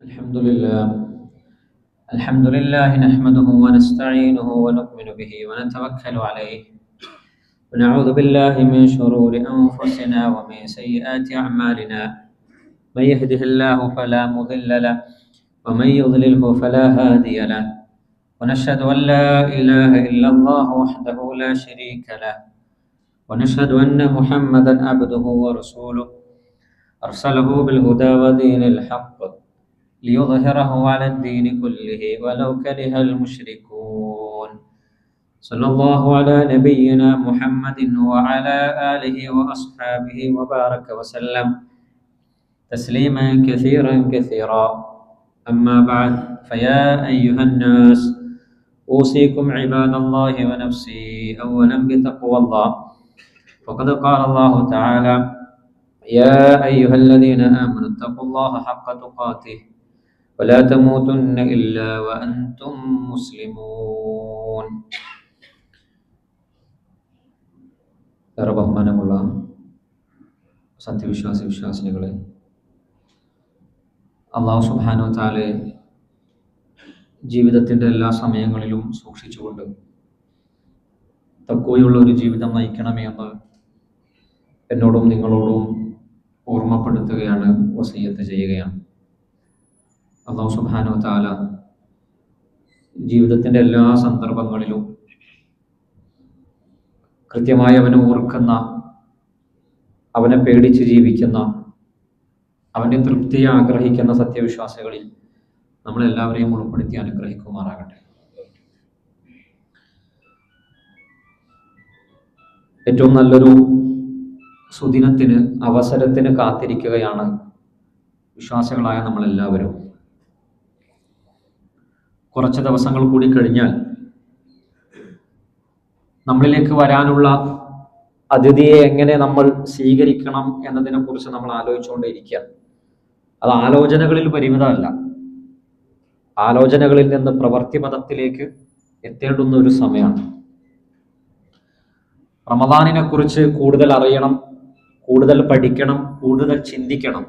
الحمد لله الحمد لله نحمده ونستعينه ونؤمن به ونتوكل عليه ونعوذ بالله من شرور أنفسنا ومن سيئات أعمالنا من يهده الله فلا مضل له ومن يضلله فلا هادي له ونشهد أن لا إله إلا الله وحده لا شريك له ونشهد أن محمدا عبده ورسوله أرسله بالهدى ودين الحق ليظهره على الدين كله ولو كره المشركون صلى الله على نبينا محمد وعلى آله وأصحابه وبارك وسلم تسليما كثيرا أما بعد فيا أيها الناس أوصيكم عباد الله ونفسي أولا بتقوى الله فقد قال الله تعالى يا أيها الذين آمنوا اتقوا الله حق تقاته ولا تموتن إلا وأنتم مسلمون. ഏറെ ബഹുമാനമുള്ള വിശ്വാസിനികളെ, അല്ലാഹു സുബ്ഹാനഹു വ തആല ജീവിതത്തിൻ്റെ എല്ലാ സമയങ്ങളിലും സൂക്ഷിച്ചുകൊണ്ട് തഖ്വയുള്ള ഒരു ജീവിതം നയിക്കണമേ എന്ന് എന്നോടും നിങ്ങളോടും ഓർമ്മപ്പെടുത്തുകയാണ്, വസിയ്യത്ത് ചെയ്യുകയാണ്. അല്ലാഹു സുബ്ഹാനഹു വ തആല ജീവിതത്തിൻ്റെ എല്ലാ സന്ദർഭങ്ങളിലും കൃത്യമായി അവനെ ഓർക്കുന്ന, അവനെ പേടിച്ച് ജീവിക്കുന്ന, അവൻ്റെ തൃപ്തിയെ ആഗ്രഹിക്കുന്ന സത്യവിശ്വാസികളിൽ നമ്മളെല്ലാവരെയും ഉൾപ്പെടുത്തി അനുഗ്രഹിക്കുമാറാകട്ടെ. ഏറ്റവും നല്ലൊരു സുദിനത്തിന്, അവസരത്തിന് കാത്തിരിക്കുകയാണ് വിശ്വാസികളായ നമ്മളെല്ലാവരും. കുറച്ച് ദിവസങ്ങൾ കൂടി കഴിഞ്ഞാൽ നമ്മളിലേക്ക് വരാനുള്ള അതിഥിയെ എങ്ങനെ നമ്മൾ സ്വീകരിക്കണം എന്നതിനെ കുറിച്ച് നമ്മൾ ആലോചിച്ചുകൊണ്ടേയിരിക്കുക. അത് ആലോചനകളിൽ പരിമിതമല്ല, ആലോചനകളിൽ നിന്ന് പ്രവൃത്തിപഥത്തിലേക്ക് എത്തേണ്ടുന്ന ഒരു സമയമാണ്. റമദാനിനെ കുറിച്ച് കൂടുതൽ അറിയണം, കൂടുതൽ പഠിക്കണം, കൂടുതൽ ചിന്തിക്കണം.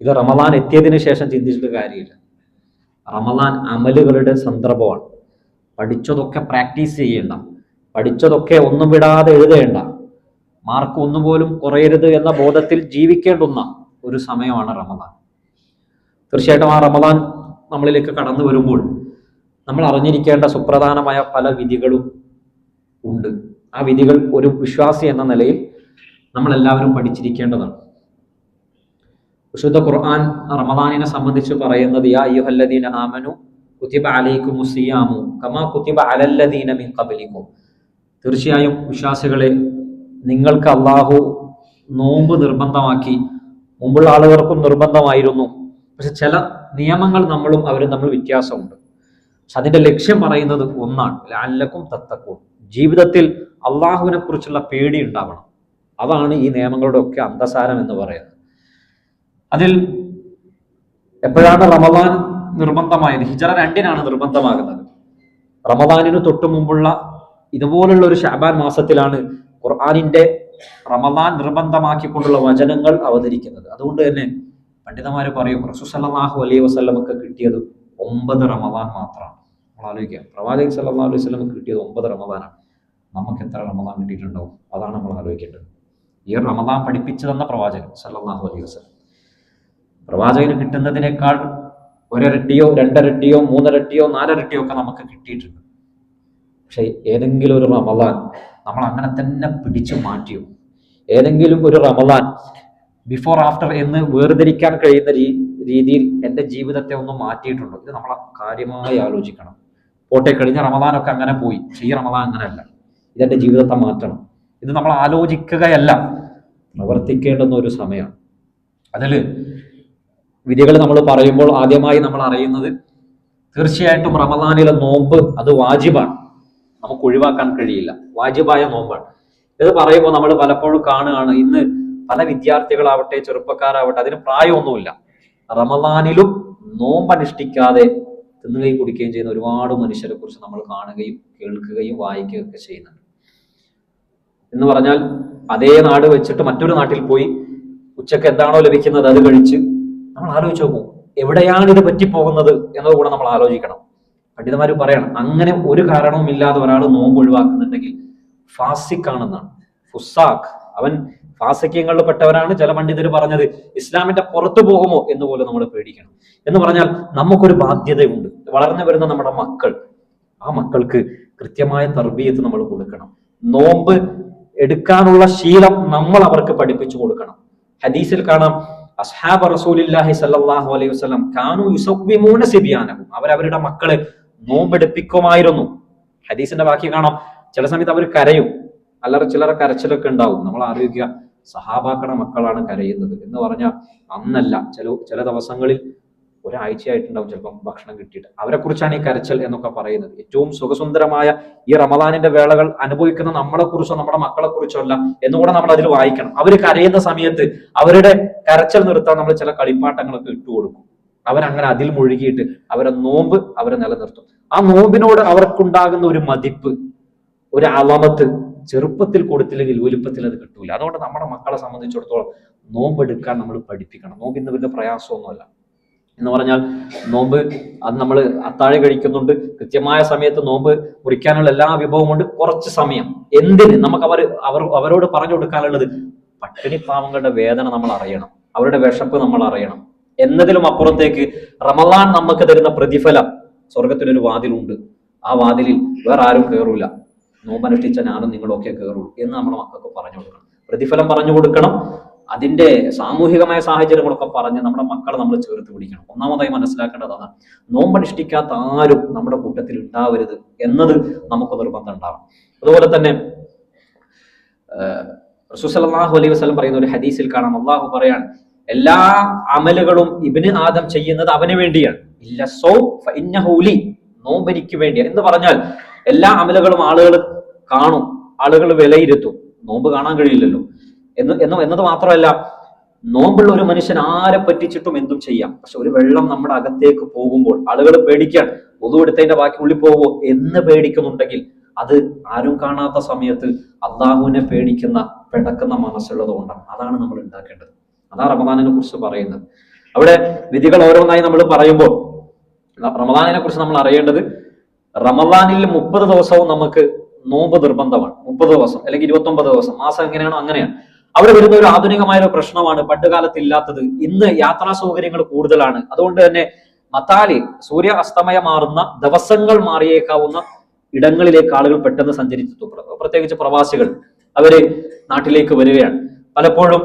ഇത് റമദാൻ എത്തിയതിനു ശേഷം ചിന്തിച്ചിട്ട് കാര്യമില്ല. റമദാൻ അമലുകളുടെ സന്ദർഭമാണ്. പഠിച്ചതൊക്കെ പ്രാക്ടീസ് ചെയ്യേണ്ട, പഠിച്ചതൊക്കെ ഒന്നും വിടാതെ എഴുതേണ്ട, മാർക്ക് ഒന്നുപോലും കുറയരുത് എന്ന ബോധത്തിൽ ജീവിക്കേണ്ടുന്ന ഒരു സമയമാണ് റമദാൻ. തീർച്ചയായിട്ടും ആ റമദാൻ നമ്മളിലേക്ക് കടന്നു വരുമ്പോൾ നമ്മൾ അറിഞ്ഞിരിക്കേണ്ട സുപ്രധാനമായ പല വിധികളും ഉണ്ട്. ആ വിധികൾ ഒരു വിശ്വാസി എന്ന നിലയിൽ നമ്മളെല്ലാവരും പഠിച്ചിരിക്കേണ്ടതാണ്. വിശുദ്ധ ഖുർആൻ റമദാനിനെ സംബന്ധിച്ച് പറയുന്നത് യാ അയ്യുഹല്ലദീന ആമനു കുതിബ അലൈക്കുമുസ് സിയാമു കമാ കുതിബ അലല്ലദീന മിൻ ഖബ്ലിക്കും. തീർച്ചയായും വിശ്വാസികളെ, നിങ്ങൾക്ക് അല്ലാഹു നോമ്പ് നിർബന്ധമാക്കി, മുമ്പുള്ള ആളുകൾക്കും നിർബന്ധമായിരുന്നു. പക്ഷെ ചില നിയമങ്ങൾ നമ്മളും അവരും തമ്മിൽ വ്യത്യാസമുണ്ട്. പക്ഷെ അതിന്റെ ലക്ഷ്യം പറയുന്നത് ഒന്നാണ്, ലഅല്ലക്കും തത്തഖൂൻ. ജീവിതത്തിൽ അള്ളാഹുവിനെ കുറിച്ചുള്ള പേടി ഉണ്ടാവണം. അതാണ് ഈ നിയമങ്ങളുടെ ഒക്കെ അന്തസാരം എന്ന് പറയുന്നത്. അതിൽ എപ്പോഴാണ് റമദാൻ നിർബന്ധമായത്? ഹിജ്റ 2-നാണ് നിർബന്ധമാകുന്നത്. റമദാനിന് തൊട്ടു മുമ്പുള്ള ഇതുപോലുള്ള ഒരു ശഅബാൻ മാസത്തിലാണ് ഖുർആനിന്റെ റമദാൻ നിർബന്ധമാക്കിക്കൊണ്ടുള്ള വചനങ്ങൾ അവതരിക്കുന്നത്. അതുകൊണ്ട് തന്നെ പണ്ഡിതന്മാർ പറയും റസൂൽ സല്ലല്ലാഹു അലൈഹി വസല്ലമക്ക് കിട്ടിയത് 9 റമദാൻ മാത്രമാണ്. നമ്മൾ ആലോചിക്കുക, പ്രവാചകൻ സല്ലല്ലാഹു അലൈഹി വസല്ലമക്ക് കിട്ടിയത് 9 റമദാനാണ്. നമുക്ക് എത്ര റമദാൻ കിട്ടിയിട്ടുണ്ടാവും? അതാണ് നമ്മൾ ആലോചിക്കേണ്ടത്. ഈ റമദാൻ പഠിപ്പിച്ചു തന്ന പ്രവാചകൻ സല്ലല്ലാഹു അലൈഹി വസല്ലം, പ്രവാചകന് കിട്ടുന്നതിനേക്കാൾ 1 ഇരട്ടിയോ 2 ഇരട്ടിയോ 3 ഇരട്ടിയോ 4 ഇരട്ടിയോ ഒക്കെ നമുക്ക് കിട്ടിയിട്ടുണ്ട്. പക്ഷെ ഏതെങ്കിലും ഒരു റമദാൻ നമ്മൾ അങ്ങനെ തന്നെ പിടിച്ചു മാറ്റിയോ? ഏതെങ്കിലും ഒരു റമദാൻ ബിഫോർ ആഫ്റ്റർ എന്ന് വേർതിരിക്കാൻ കഴിയുന്ന രീതിയിൽ എൻ്റെ ജീവിതത്തെ ഒന്ന് മാറ്റിയിട്ടുണ്ടോ? ഇത് നമ്മൾ കാര്യമായി ആലോചിക്കണം. പോട്ടെ, കഴിഞ്ഞ റമദാനൊക്കെ അങ്ങനെ പോയി, ഈ റമദാൻ അങ്ങനെയല്ല. ഇതെൻ്റെ ജീവിതത്തെ മാറ്റണം. ഇത് നമ്മൾ ആലോചിക്കുകയല്ല, പ്രവർത്തിക്കേണ്ടുന്ന ഒരു സമയമാണ്. അതിൽ വിധികൾ നമ്മൾ പറയുമ്പോൾ ആദ്യമായി നമ്മൾ അറിയുന്നത് തീർച്ചയായിട്ടും റമദാനിലെ നോമ്പ് അത് വാജിബാണ്, നമുക്ക് ഒഴിവാക്കാൻ കഴിയില്ല. വാജിബായ നോമ്പാണ്. ഇത് പറയുമ്പോൾ നമ്മൾ പലപ്പോഴും കാണുകയാണ്, ഇന്ന് പല വിദ്യാർത്ഥികളാവട്ടെ ചെറുപ്പക്കാരാവട്ടെ അതിന് പ്രായമൊന്നുമില്ല, റമദാനിലും നോമ്പനുഷ്ഠിക്കാതെ തിന്നുകയും കുടിക്കുകയും ചെയ്യുന്ന ഒരുപാട് മനുഷ്യരെ കുറിച്ച് നമ്മൾ കാണുകയും കേൾക്കുകയും വായിക്കുകയും ഒക്കെ ചെയ്യുന്നുണ്ട്. എന്ന് പറഞ്ഞാൽ അതേ നാട് വെച്ചിട്ട് മറ്റൊരു നാട്ടിൽ പോയി ഉച്ചക്ക് എന്താണോ ലഭിക്കുന്നത് അത് കഴിച്ച് നമ്മൾ ആലോചിച്ച് നോക്കും, എവിടെയാണ് ഇത് പറ്റിപ്പോകുന്നത് എന്നത് കൂടെ നമ്മൾ ആലോചിക്കണം. പണ്ഡിതന്മാർ പറയണം, അങ്ങനെ ഒരു കാരണവും ഇല്ലാതെ ഒരാൾ നോമ്പ് ഒഴിവാക്കുന്നുണ്ടെങ്കിൽ ഫാസിഖാണെന്നാണ്. ഫുസാഖ്, അവൻ ഫാസിഖ്യങ്ങളിൽ പെട്ടവരാണ്. ചില പണ്ഡിതർ പറഞ്ഞത് ഇസ്ലാമിന്റെ പുറത്തു പോകുമോ എന്ന് പോലും നമ്മൾ പേടിക്കണം. എന്ന് പറഞ്ഞാൽ നമുക്കൊരു ബാധ്യതയുണ്ട്. വളർന്നു വരുന്ന നമ്മുടെ മക്കൾ, ആ മക്കൾക്ക് കൃത്യമായ തർബീയത്ത് നമ്മൾ കൊടുക്കണം. നോമ്പ് എടുക്കാനുള്ള ശീലം നമ്മൾ അവർക്ക് പഠിപ്പിച്ചു കൊടുക്കണം. ഹദീസിൽ കാണാം, അസ്ഹാബ് റസൂലില്ലാഹി സല്ലല്ലാഹു അലൈഹി വസല്ലം കാനൂ യുസവ്വിമൂന സിബിയാനഹും, അവരവരുടെ മക്കളെ നോമ്പെടുപ്പിക്കുമായിരുന്നു. ഹദീസിന്റെ ബാക്കി കാണാം, ചില സമയത്ത് അവർ കരയും, അല്ലറ ചില്ലറ കരച്ചിലൊക്കെ ഉണ്ടാവും. നമ്മൾ ആലോചിക്കുക, സഹാബാക്കളുടെ മക്കളാണ് കരയുന്നത് എന്ന് പറഞ്ഞാൽ അന്നല്ല, ചില ദിവസങ്ങളിൽ ഒരാഴ്ചയായിട്ടുണ്ടാവും ചിലപ്പം ഭക്ഷണം കിട്ടിയിട്ട്. അവരെ കുറിച്ചാണ് ഈ കരച്ചൽ എന്നൊക്കെ പറയുന്നത്. ഏറ്റവും സുഖസുന്ദരമായ ഈ റമദാനിന്റെ വേളകൾ അനുഭവിക്കുന്ന നമ്മളെ കുറിച്ചോ നമ്മുടെ മക്കളെ കുറിച്ചോ അല്ല എന്നുകൂടെ നമ്മൾ അതിൽ വായിക്കണം. അവർ കരയുന്ന സമയത്ത് അവരുടെ കരച്ചൽ നിർത്താൻ നമ്മൾ ചില കളിപ്പാട്ടങ്ങളൊക്കെ ഇട്ടുകൊടുക്കും. അവരങ്ങനെ അതിൽ മുഴുകിയിട്ട് അവരെ നോമ്പ് അവരെ നിലനിർത്തും. ആ നോമ്പിനോട് അവർക്കുണ്ടാകുന്ന ഒരു മതിപ്പ്, ഒരു അളമത്ത് ചെറുപ്പത്തിൽ കൊടുത്തില്ലെങ്കിൽ വലുപ്പത്തിൽ അത് കിട്ടൂല. അതുകൊണ്ട് നമ്മുടെ മക്കളെ സംബന്ധിച്ചിടത്തോളം നോമ്പെടുക്കാൻ നമ്മൾ പഠിപ്പിക്കണം. നോമ്പ് ഇന്ന് വലിയ പ്രയാസമൊന്നുമല്ല. എന്ന് പറഞ്ഞാൽ നോമ്പ് അത് നമ്മൾ അത്താഴം കഴിക്കുന്നുണ്ട്, കൃത്യമായ സമയത്ത് നോമ്പ് മുറിക്കാനുള്ള എല്ലാ വിഭവവും കൊണ്ട് കുറച്ച് സമയം എന്തിന് നമുക്ക് അവരോട് പറഞ്ഞു കൊടുക്കാനുള്ളത്, പട്ടിണി പാവങ്ങളുടെ വേദന നമ്മൾ അറിയണം, അവരുടെ വിശപ്പ് നമ്മൾ അറിയണം. എന്നതിലും അപ്പുറത്തേക്ക് റമദാൻ നമുക്ക് തരുന്ന പ്രതിഫലം, സ്വർഗത്തിലൊരു വാതിലുണ്ട്, ആ വാതിലിൽ വേറെ ആരും കയറൂല, നോമ്പനുഷ്ഠിച്ച ഞാനും നിങ്ങളൊക്കെ കയറുള്ളൂ എന്ന് നമ്മുടെ മക്കൾക്ക് പറഞ്ഞു കൊടുക്കണം. പ്രതിഫലം പറഞ്ഞു കൊടുക്കണം. അതിന്റെ സാമൂഹികമായ സാഹചര്യങ്ങളൊക്കെ പറഞ്ഞ് നമ്മുടെ മക്കളെ നമ്മൾ ചേർത്ത് പിടിക്കണം. ഒന്നാമതായി മനസ്സിലാക്കേണ്ടത് അതാണ്. നോമ്പനുഷ്ഠിക്കാത്ത ആരും നമ്മുടെ കൂട്ടത്തിൽ ഉണ്ടാവരുത് എന്നത് നമുക്ക് നിർബന്ധം ഉണ്ടാവണം. അതുപോലെ തന്നെ റസൂൽ സല്ലല്ലാഹു അലൈഹി വസല്ലം പറയുന്ന ഒരു ഹദീസിൽ കാണാം, അള്ളാഹു പറയാണ്, എല്ലാ അമലുകളും ഇബ്നു ആദം ചെയ്യുന്നത് അവന് വേണ്ടിയാണ്, ഇല്ല സൗം ഫഇന്നഹു ലി, നോമ്പ് എനിക്ക് വേണ്ടിയാണ് എന്ന് പറഞ്ഞാൽ എല്ലാ അമലുകളും ആളുകൾ കാണും, ആളുകൾ വിലയിരുത്തും. നോമ്പ് കാണാൻ കഴിയില്ലല്ലോ എന്നത് മാത്രമല്ല, നോമ്പുള്ള ഒരു മനുഷ്യൻ ആരെ പറ്റിച്ചിട്ടും എന്തും ചെയ്യാം. പക്ഷെ ഒരു വെള്ളം നമ്മുടെ അകത്തേക്ക് പോകുമ്പോൾ ആളുകൾ പേടിക്കാൻ, ഒതു എടുത്തതിന്റെ ബാക്കി ഉള്ളിൽ പോകുമോ എന്ന് പേടിക്കുന്നുണ്ടെങ്കിൽ അത് ആരും കാണാത്ത സമയത്ത് അള്ളാഹുവിനെ പേടിക്കുന്ന പിടക്കുന്ന മനസ്സുള്ളത് കൊണ്ടാണ്. അതാണ് നമ്മൾ ഉണ്ടാക്കേണ്ടത്. അതാ റമദാനിനെ കുറിച്ച് പറയുന്നത്. അവിടെ വിധികൾ ഓരോന്നായി നമ്മൾ പറയുമ്പോൾ റമദാനിനെ കുറിച്ച് നമ്മൾ അറിയേണ്ടത്, റമദാനിൽ 30 ദിവസവും നമുക്ക് നോമ്പ് നിർബന്ധമാണ്. 30 ദിവസം അല്ലെങ്കിൽ 29 ദിവസം, മാസം എങ്ങനെയാണോ അങ്ങനെയാണ്. അവിടെ വരുന്ന ഒരു ആധുനികമായ ഒരു പ്രശ്നമാണ് പണ്ട് കാലത്ത് ഇല്ലാത്തത്. ഇന്ന് യാത്രാ സൗകര്യങ്ങൾ കൂടുതലാണ്. അതുകൊണ്ട് തന്നെ മത്താലി, സൂര്യ അസ്തമയമാറുന്ന ദിവസങ്ങൾ മാറിയേക്കാവുന്ന ഇടങ്ങളിലേക്ക് ആളുകൾ പെട്ടെന്ന് സഞ്ചരിച്ചു. പ്രത്യേകിച്ച് പ്രവാസികൾ, അവര് നാട്ടിലേക്ക് വരികയാണ്. പലപ്പോഴും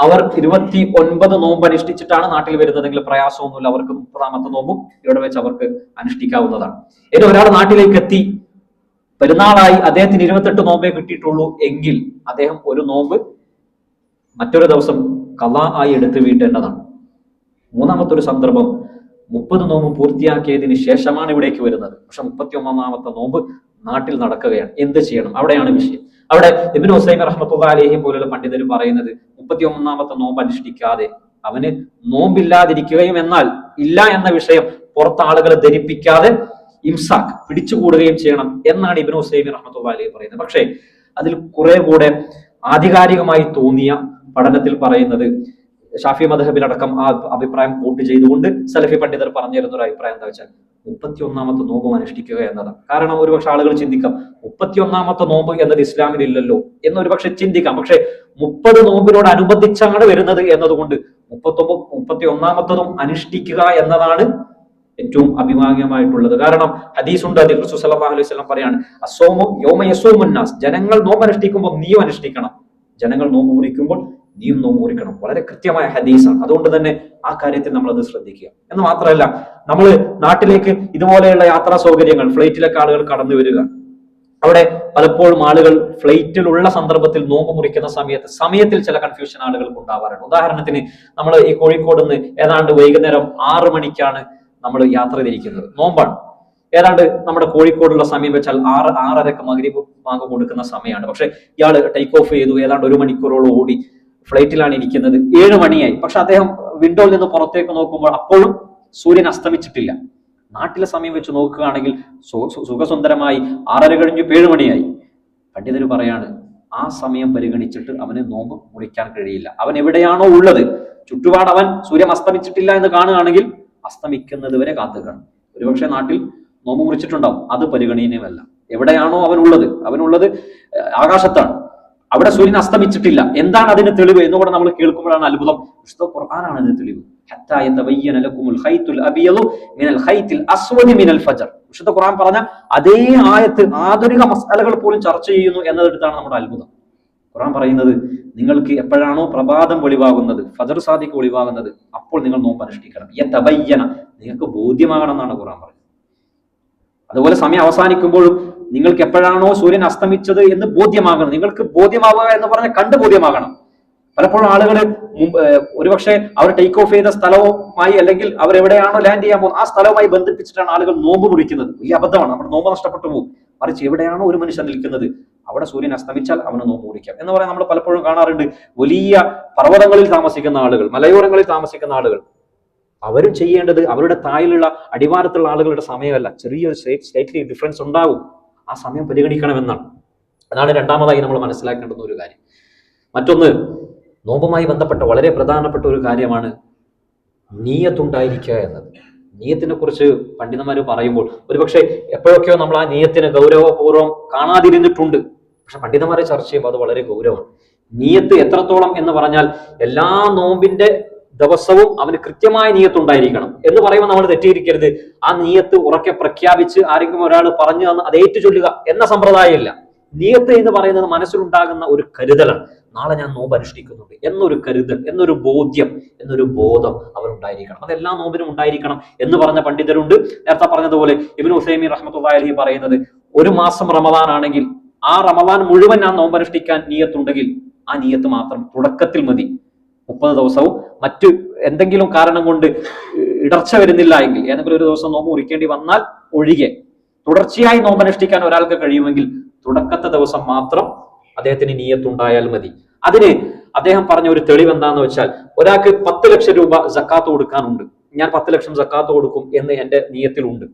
അവർ 29 നോമ്പ് അനുഷ്ഠിച്ചിട്ടാണ് നാട്ടിൽ വരുന്നതെങ്കിൽ പ്രയാസമൊന്നുമില്ല, അവർക്ക് 30ാമത്തെ നോമ്പും ഇവിടെ വെച്ച് അവർക്ക് അനുഷ്ഠിക്കാവുന്നതാണ്. ഇനി ഒരാൾ നാട്ടിലേക്ക് എത്തി, പെരുന്നാളായി, അദ്ദേഹത്തിന് 28 നോമ്പേ കിട്ടിയിട്ടുള്ളൂ എങ്കിൽ അദ്ദേഹം ഒരു നോമ്പ് മറ്റൊരു ദിവസം ഖളാ ആയി എടുത്ത് വീട്ടേണ്ടതാണ്. മൂന്നാമത്തെ ഒരു സന്ദർഭം, 30 നോമ്പ് പൂർത്തിയാക്കിയതിന് ശേഷമാണ് ഇവിടേക്ക് വരുന്നത്. പക്ഷെ 31ാമത്തെ നോമ്പ് നാട്ടിൽ നടക്കുകയാണ്. എന്ത് ചെയ്യണം? അവിടെയാണ് വിഷയം. അവിടെ ഇബ്നു ഉസൈമീൻ റഹ്മത്തുള്ളാഹി അലൈഹി പോലുള്ള പണ്ഡിതർ പറയുന്നത്, 31ാമത്തെ നോമ്പ് അനുഷ്ഠിക്കാതെ അവന് നോമ്പില്ലാതിരിക്കുകയും എന്നാൽ ഇല്ല എന്ന വിഷയം പുറത്ത് ആളുകളെ ധരിപ്പിക്കാതെ ഇംസാക്ക്, പിടിച്ചുകൂടുകയും ചെയ്യണം എന്നാണ് ഇബ്നു ഉസൈമീൻ റഹ്മത്തുള്ളാഹി അലൈഹി പറയുന്നത്. പക്ഷേ അതിൽ കുറെ കൂടെ ആധികാരികമായി തോന്നിയ പഠനത്തിൽ പറയുന്നത്, ഷാഫി മദ്ഹബിലടക്കം ആ അഭിപ്രായം കൂട്ടി ചെയ്തുകൊണ്ട് സലഫി പണ്ഡിതർ പറഞ്ഞു തരുന്ന ഒരു അഭിപ്രായം എന്താ വെച്ചാൽ 31ാമത്തെ നോമ്പ് അനുഷ്ഠിക്കുക എന്നതാണ്. കാരണം ഒരുപക്ഷെ ആളുകൾ ചിന്തിക്കാം, 31ാമത്തെ നോമ്പ് എന്നത് ഇസ്ലാമിൽ ഇല്ലല്ലോ എന്നൊരു പക്ഷെ ചിന്തിക്കാം. പക്ഷെ 30 നോമ്പിനോട് അനുബന്ധിച്ചാണ് വരുന്നത് എന്നതുകൊണ്ട് 31ാമത്തതും അനുഷ്ഠിക്കുക എന്നതാണ് ഏറ്റവും അഭിമാന്യമായിട്ടുള്ളത്. കാരണം ഹദീസുണ്ട്, അതിൽ റസൂൽ സല്ലല്ലാഹു അലൈഹി വസല്ലം പറയാണ്, അസ്സൗമു യൗമ യസൂമുൻ നാസ്, ജനങ്ങൾ നോമ്പ് അനുഷ്ഠിക്കുമ്പോൾ നീയും അനുഷ്ഠിക്കണം, ജനങ്ങൾ നോമ്പ് മുറിക്കുമ്പോൾ നീയും നോമ്പ് മുറിക്കണം. വളരെ കൃത്യമായ ഹദീസാണ്. അതുകൊണ്ട് തന്നെ ആ കാര്യത്തിൽ നമ്മൾ അത് ശ്രദ്ധിക്കുക. എന്ന് മാത്രമല്ല, നമ്മൾ നാട്ടിലേക്ക് ഇതുപോലെയുള്ള യാത്രാ സൗകര്യങ്ങൾ, ഫ്ലൈറ്റിലൊക്കെ ആളുകൾ കടന്നു വരിക, അവിടെ പലപ്പോഴും ആളുകൾ ഫ്ലൈറ്റിലുള്ള സന്ദർഭത്തിൽ നോമ്പ് മുറിക്കുന്ന സമയത്തിൽ ചില കൺഫ്യൂഷൻ ആളുകൾക്ക് ഉണ്ടാവാറുണ്ട്. ഉദാഹരണത്തിന്, നമ്മൾ ഈ കോഴിക്കോട് നിന്ന് ഏതാണ്ട് വൈകുന്നേരം 6 മണിക്കാണ് നമ്മൾ യാത്ര തിരിക്കുന്നത്, നോമ്പാണ്. ഏതാണ്ട് നമ്മുടെ കോഴിക്കോടുള്ള സമയം വെച്ചാൽ 6:30 മഗ്രിബ് ബാങ്ക് കൊടുക്കുന്ന സമയമാണ്. പക്ഷെ ഇയാൾ ടേക്ക് ഓഫ് ചെയ്തു, ഏതാണ്ട് 1 മണിക്കൂറോളം ഓടി ഫ്ലൈറ്റിലാണ് ഇരിക്കുന്നത്. 7 മണിയായി. പക്ഷെ അദ്ദേഹം വിൻഡോയിൽ നിന്ന് പുറത്തേക്ക് നോക്കുമ്പോൾ അപ്പോഴും സൂര്യൻ അസ്തമിച്ചിട്ടില്ല. നാട്ടിലെ സമയം വെച്ച് നോക്കുകയാണെങ്കിൽ സുഖസുന്ദരമായി 6:30 കഴിഞ്ഞു 7 മണിയായി. പണ്ഡിതർ പറയാണ്, ആ സമയം പരിഗണിച്ചിട്ട് അവന് നോമ്പ് മുറിക്കാൻ കഴിയില്ല. അവൻ എവിടെയാണോ ഉള്ളത്, ചുറ്റുപാട് അവൻ സൂര്യൻ അസ്തമിച്ചിട്ടില്ല എന്ന് കാണുകയാണെങ്കിൽ അസ്തമിക്കുന്നത് വരെ കാത്തുക്കണം. ഒരുപക്ഷെ നാട്ടിൽ നോമ്പ് മുറിച്ചിട്ടുണ്ടാവും, അത് പരിഗണനീയമല്ല. എവിടെയാണോ അവനുള്ളത് ആകാശത്താണ്, അവിടെ സൂര്യൻ അസ്തമിച്ചിട്ടില്ല. എന്താണ് അതിന് തെളിവ് എന്നുകൂടെ നമ്മൾ കേൾക്കുമ്പോഴാണ് അത്ഭുതം. വിശുദ്ധ ഖുർആനാണ് അതിന് തെളിവ്. വിശുദ്ധ ഖുർആൻ പറഞ്ഞ അതേ ആയത്ത് ആധുനിക മസാലകൾ പോലും ചർച്ച ചെയ്യുന്നു എന്നതെടുത്താണ് നമ്മുടെ അത്ഭുതം. ഖുർആൻ പറയുന്നത്, നിങ്ങൾക്ക് എപ്പോഴാണോ പ്രഭാതം വെളിവാകുന്നത്, ഫജർ സാദിക്ക് വെളിവാകുന്നത്, അപ്പോൾ നിങ്ങൾ നോമ്പ് അനുഷ്ഠിക്കണം. നിങ്ങൾക്ക് ബോധ്യമാകണം എന്നാണ് ഖുർആൻ പറയുന്നത്. അതുപോലെ സമയം അവസാനിക്കുമ്പോഴും നിങ്ങൾക്ക് എപ്പോഴാണോ സൂര്യൻ അസ്തമിച്ചത് എന്ന് ബോധ്യമാകണം. നിങ്ങൾക്ക് ബോധ്യമാവുക എന്ന് പറഞ്ഞാൽ കണ്ട് ബോധ്യമാകണം. പലപ്പോഴും ആളുകൾ ഒരുപക്ഷെ അവർ ടേക്ക് ഓഫ് ചെയ്ത സ്ഥലവുമായി, അല്ലെങ്കിൽ അവർ എവിടെയാണോ ലാൻഡ് ചെയ്യാൻ പോകുന്നത് ആ സ്ഥലവുമായി ബന്ധിപ്പിച്ചിട്ടാണ് ആളുകൾ നോമ്പ് മുറിക്കുന്നത്. വലിയ അബദ്ധമാണ്. നമ്മുടെ നോമ്പ് നഷ്ടപ്പെട്ടു പോകും. മറിച്ച് എവിടെയാണോ ഒരു മനുഷ്യൻ നിൽക്കുന്നത് അവിടെ സൂര്യൻ അസ്തമിച്ചാൽ അവന് നോമ്പ് മുറിക്കാം എന്ന് പറയാൻ നമ്മൾ പലപ്പോഴും കാണാറുണ്ട്. വലിയ പർവ്വതങ്ങളിൽ താമസിക്കുന്ന ആളുകൾ, മലയോരങ്ങളിൽ താമസിക്കുന്ന ആളുകൾ, അവരും ചെയ്യേണ്ടത് അവരുടെ താഴിലുള്ള അടിവാരത്തുള്ള ആളുകളുടെ സമയമല്ല, ചെറിയൊരു സ്ലൈറ്റ്ലി ഡിഫറൻസ് ഉണ്ടാകും. ആ സമയം പരിഗണിക്കണമെന്നാണ്. അതാണ് രണ്ടാമതായി നമ്മൾ മനസ്സിലാക്കേണ്ടുന്ന ഒരു കാര്യം. മറ്റൊന്ന്, നോമ്പുമായി ബന്ധപ്പെട്ട വളരെ പ്രധാനപ്പെട്ട ഒരു കാര്യമാണ് നീയത്തുണ്ടായിരിക്കുക എന്നത്. നീയത്തിനെ കുറിച്ച് പണ്ഡിതന്മാർ പറയുമ്പോൾ ഒരുപക്ഷെ എപ്പോഴൊക്കെയോ നമ്മൾ ആ നീയത്തിന് ഗൗരവപൂർവ്വം കാണാതിരുന്നിട്ടുണ്ട്. പക്ഷെ പണ്ഡിതന്മാരെ ചർച്ച ചെയ്യുമ്പോൾ അത് വളരെ ഗൗരവമാണ്. നീയത്ത് എത്രത്തോളം എന്ന് പറഞ്ഞാൽ എല്ലാ നോമ്പിന്റെ ദിവസവും അവന് കൃത്യമായ നീയത്തുണ്ടായിരിക്കണം എന്ന് പറയുമ്പോൾ നമ്മൾ തെറ്റിയിരിക്കരുത്. ആ നീയത്ത് ഉറക്കെ പ്രഖ്യാപിച്ച് ആരെങ്കിലും ഒരാൾ പറഞ്ഞു തന്ന് അത് ഏറ്റു ചൊല്ലുക എന്ന സമ്പ്രദായമില്ല. നീയത്ത് എന്ന് പറയുന്നത് മനസ്സിലുണ്ടാകുന്ന ഒരു കരുതലാണ്. നാളെ ഞാൻ നോമ്പ് അനുഷ്ഠിക്കുന്നുണ്ട് എന്നൊരു കരുതൽ, എന്നൊരു ബോധ്യം, എന്നൊരു ബോധം അവരുണ്ടായിരിക്കണം. അതെല്ലാ നോമ്പിനും ഉണ്ടായിരിക്കണം എന്ന് പറഞ്ഞ പണ്ഡിതരുണ്ട്. നേരത്തെ പറഞ്ഞതുപോലെ ഇബ്നു ഉസൈമീൻ റഹ്മത്തുള്ളാഹി അലൈഹി പറയുന്നത്, ഒരു മാസം റമദാൻ ആണെങ്കിൽ ആ റമദാൻ മുഴുവൻ ഞാൻ നോമ്പ് അനുഷ്ഠിക്കാൻ നീയത്തുണ്ടെങ്കിൽ ആ നീയത്ത് മാത്രം തുടക്കത്തിൽ മതി. 30 ദിവസവും മറ്റു എന്തെങ്കിലും കാരണം കൊണ്ട് ഇടർച്ച വരുന്നില്ല എങ്കിൽ, ഏതെങ്കിലും ഒരു ദിവസം നോമ്പ് മുറിക്കേണ്ടി വന്നാൽ ഒഴികെ തുടർച്ചയായി നോമ്പ് അനുഷ്ഠിക്കാൻ ഒരാൾക്ക് കഴിയുമെങ്കിൽ തുടക്കത്തെ ദിവസം മാത്രം അദ്ദേഹത്തിന് നീയത്തുണ്ടായാൽ മതി. അതിന് അദ്ദേഹം പറഞ്ഞ ഒരു തെളിവ് എന്താന്ന് വെച്ചാൽ, ഒരാൾക്ക് 10 ലക്ഷം രൂപ സക്കാത്ത് കൊടുക്കാനുണ്ട്, ഞാൻ 10 ലക്ഷം സക്കാത്ത് കൊടുക്കും എന്ന് എന്റെ നീയത്തിലുണ്ട്.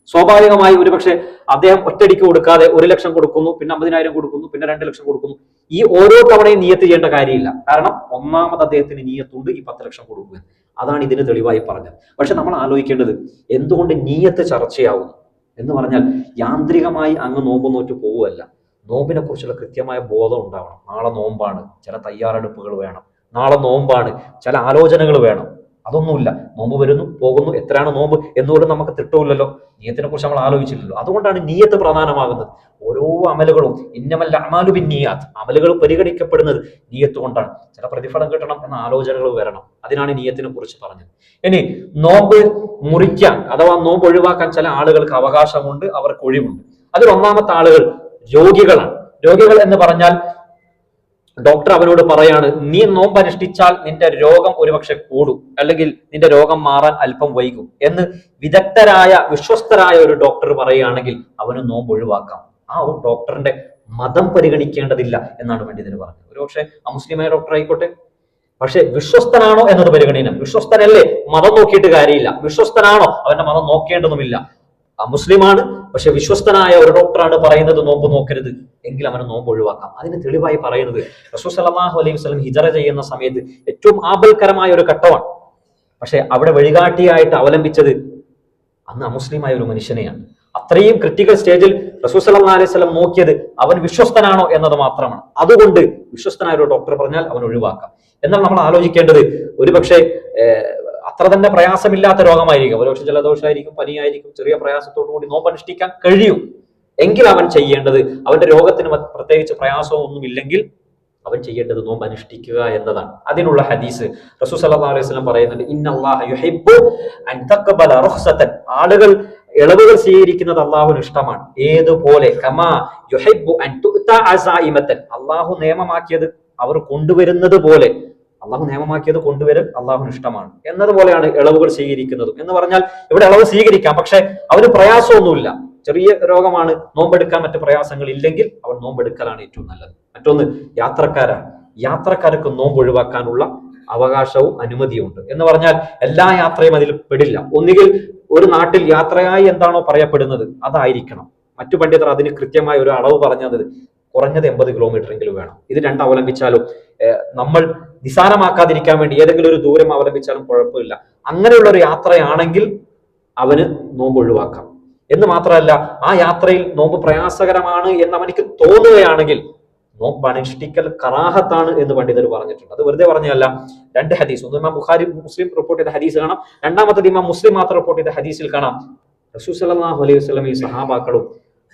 സ്വാഭാവികമായി ഒരുപക്ഷെ അദ്ദേഹം ഒറ്റയടിക്ക് കൊടുക്കാതെ 1 ലക്ഷം കൊടുക്കുന്നു, പിന്നെ 50,000 കൊടുക്കുന്നു, പിന്നെ 2 ലക്ഷം കൊടുക്കുന്നു. ഈ ഓരോ തവണയും നീയത്ത് ചെയ്യേണ്ട കാര്യമില്ല. കാരണം ഒന്നാമത് അദ്ദേഹത്തിന് നീയത്തുണ്ട് ഈ 10 ലക്ഷം കൊടുക്കുക. അതാണ് ഇതിന് തെളിവായി പറഞ്ഞത്. പക്ഷെ നമ്മൾ ആലോചിക്കേണ്ടത്, എന്തുകൊണ്ട് നീയത്ത് ചർച്ചയാവുന്നു എന്ന് പറഞ്ഞാൽ യാന്ത്രികമായി അങ്ങ് നോമ്പ് നോറ്റ് പോവുകയല്ല. നോമ്പിനെ കുറിച്ചുള്ള കൃത്യമായ ബോധം ഉണ്ടാവണം. നാളെ നോമ്പാണ്, ചില തയ്യാറെടുപ്പുകൾ വേണം. നാളെ നോമ്പാണ്, ചില ആലോചനകൾ വേണം. അതൊന്നുമില്ല. നോമ്പ് വരുന്നു, പോകുന്നു, എത്രയാണ് നോമ്പ് എന്നുപോലും നമുക്ക് തിട്ടമില്ലല്ലോ. നീയത്തിനെ കുറിച്ച് നമ്മൾ ആലോചിച്ചില്ലല്ലോ. അതുകൊണ്ടാണ് നീയത്ത് പ്രധാനമാകുന്നത്. ഓരോ അമലുകളും ഇന്നമൽ അഅ്മാലു ബിന്നിയാത്ത്, അമലുകൾ പരിഗണിക്കപ്പെടുന്നത് നീയത്ത് കൊണ്ടാണ്. ചില പ്രതിഫലം കിട്ടണം എന്ന ആലോചനകൾ വരണം. അതിനാണ് നീയത്തിനെ കുറിച്ച് പറഞ്ഞത്. ഇനി നോമ്പ് മുറിക്കാൻ അഥവാ നോമ്പ് ഒഴിവാക്കാൻ ചില ആളുകൾക്ക് അവകാശമുണ്ട്, അവർക്ക് ഒഴിവുണ്ട്. അതിൽ ഒന്നാമത്തെ ആളുകൾ രോഗികളാണ്. രോഗികൾ എന്ന് പറഞ്ഞാൽ ഡോക്ടർ അവനോട് പറയാണ്, നീ നോമ്പ് അനുഷ്ഠിച്ചാൽ നിന്റെ രോഗം ഒരുപക്ഷെ കൂടും, അല്ലെങ്കിൽ നിന്റെ രോഗം മാറാൻ അല്പം വൈകും എന്ന് വിദഗ്ധരായ വിശ്വസ്തരായ ഒരു ഡോക്ടർ പറയുകയാണെങ്കിൽ അവന് നോമ്പ് ഒഴിവാക്കാം. ആ ഒരു ഡോക്ടറിന്റെ മതം പരിഗണിക്കേണ്ടതില്ല എന്നാണ് പണ്ഡിതന് പറഞ്ഞത്. ഒരുപക്ഷെ അമുസ്ലിമായ ഡോക്ടർ ആയിക്കോട്ടെ, പക്ഷെ വിശ്വസ്തനാണോ എന്നത് പരിഗണന. വിശ്വസ്തനല്ലേ, മതം നോക്കിയിട്ട് കാര്യമില്ല. വിശ്വസ്തനാണോ, അവന്റെ മതം നോക്കേണ്ടതുമില്ല. മുസ്ലിമാണ്, പക്ഷെ വിശ്വസ്തനായ ഒരു ഡോക്ടറാണ് പറയുന്നത് നോമ്പ് നോക്കരുത്, എങ്കിൽ അവന് നോമ്പ് ഒഴിവാക്കാം. അതിന് തെളിവായി പറയുന്നത് റസൂൽ സല്ലല്ലാഹു അലൈഹി വസല്ലം ഹിജറ ചെയ്യുന്ന സമയത്ത് ഏറ്റവും ആപൽക്കരമായ ഒരു ഘട്ടമാണ്. പക്ഷെ അവിടെ വഴികാട്ടിയായിട്ട് അവലംബിച്ചത് അന്ന് അമുസ്ലിമായ ഒരു മനുഷ്യനെയാണ്. അത്രയും ക്രിട്ടിക്കൽ സ്റ്റേജിൽ റസൂൽ സല്ലല്ലാഹു അലൈഹി വസല്ലം നോക്കിയത് അവൻ വിശ്വസ്തനാണോ എന്നത് മാത്രമാണ്. അതുകൊണ്ട് വിശ്വസ്തനായ ഒരു ഡോക്ടർ പറഞ്ഞാൽ അവൻ ഒഴിവാക്കാം. എന്നാൽ നമ്മൾ ആലോചിക്കേണ്ടത്, ഒരുപക്ഷെ അത്ര തന്നെ പ്രയാസമില്ലാത്ത രോഗമായിരിക്കും, ഒരുപക്ഷെ ജലദോഷമായിരിക്കും, പനിയായിരിക്കും, ചെറിയ പ്രയാസത്തോടു കൂടി നോമ്പ് അനുഷ്ഠിക്കാൻ കഴിയും. എങ്കിൽ അവൻ ചെയ്യേണ്ടത്, അവന്റെ രോഗത്തിന് പ്രത്യേകിച്ച് പ്രയാസവും ഒന്നും ഇല്ലെങ്കിൽ അവൻ ചെയ്യേണ്ടത് നോമ്പ് അനുഷ്ഠിക്കുക എന്നതാണ്. അതിനുള്ള ഹദീസ് റസൂൽ സല്ലല്ലാഹു അലൈഹി വസല്ലം പറയുന്നുണ്ട്, ഇന്നല്ലാഹ യുഹിബ്ബു അൻ തഖബല റുഖ്സതൻ, ആളുകൾ ഇളവുകൾ സ്വീകരിക്കുന്നത് അള്ളാഹുവിന് ഇഷ്ടമാണ്. ഏതുപോലെ കമാ യുഹിബ്ബു അൻ തുഅത അസായിമതൻ, അള്ളാഹു നിയമമാക്കിയത് അവർ കൊണ്ടുവരുന്നത് പോലെ, അള്ളാഹു നിയമമാക്കിയത് കൊണ്ടുവരൽ അള്ളാഹുവിന് ഇഷ്ടമാണ് എന്നതുപോലെയാണ് ഇളവുകൾ സ്വീകരിക്കുന്നതും. എന്ന് പറഞ്ഞാൽ ഇവിടെ ഇളവ് സ്വീകരിക്കാം, പക്ഷെ അവന് പ്രയാസമൊന്നുമില്ല, ചെറിയ രോഗമാണ്, നോമ്പെടുക്കാൻ മറ്റു പ്രയാസങ്ങൾ ഇല്ലെങ്കിൽ അവൻ നോമ്പെടുക്കലാണ് ഏറ്റവും നല്ലത്. മറ്റൊന്ന് യാത്രക്കാരാണ്. യാത്രക്കാർക്ക് നോമ്പ് ഒഴിവാക്കാനുള്ള അവകാശവും അനുമതിയുണ്ട്. എന്ന് പറഞ്ഞാൽ എല്ലാ യാത്രയും അതിൽ പെടില്ല. ഒന്നുകിൽ ഒരു നാട്ടിൽ യാത്രയായി എന്താണോ പറയപ്പെടുന്നത് അതായിരിക്കണം. മറ്റു പണ്ഡിതർ അതിന് കൃത്യമായ ഒരു അളവ് പറഞ്ഞത് കുറഞ്ഞത് 80 കിലോമീറ്റർ എങ്കിലും വേണം. ഇത് അവലംബിച്ചാലും നമ്മൾ നിസാരമാക്കാതിരിക്കാൻ വേണ്ടി ഏതെങ്കിലും ഒരു ദൂരം അവലംബിച്ചാലും കുഴപ്പമില്ല. അങ്ങനെയുള്ള ഒരു യാത്രയാണെങ്കിൽ അവന് നോമ്പ് ഒഴിവാക്കാം. എന്ന് മാത്രമല്ല, ആ യാത്രയിൽ നോമ്പ് പ്രയാസകരമാണ് എന്ന് അവനിക്ക് തോന്നുകയാണെങ്കിൽ നോമ്പ് അനുഷ്ഠിക്കൽ കറാഹത്താണ് എന്ന് പണ്ഡിതർ പറഞ്ഞിട്ടുണ്ട്. അത് വെറുതെ പറഞ്ഞല്ല. രണ്ട് ഹദീസ്, ഒന്ന് ഇമാം ബുഖാരി മുസ്ലിം റിപ്പോർട്ട് ചെയ്ത ഹദീസ് കാണാം, രണ്ടാമത്തത് ഇമാം മുസ്ലിം മാത്രം റിപ്പോർട്ട് ചെയ്ത ഹദീസിൽ കാണാം. റസൂൽ സല്ലല്ലാഹു അലൈഹി വസല്ലം ഈ സഹാബാക്കളും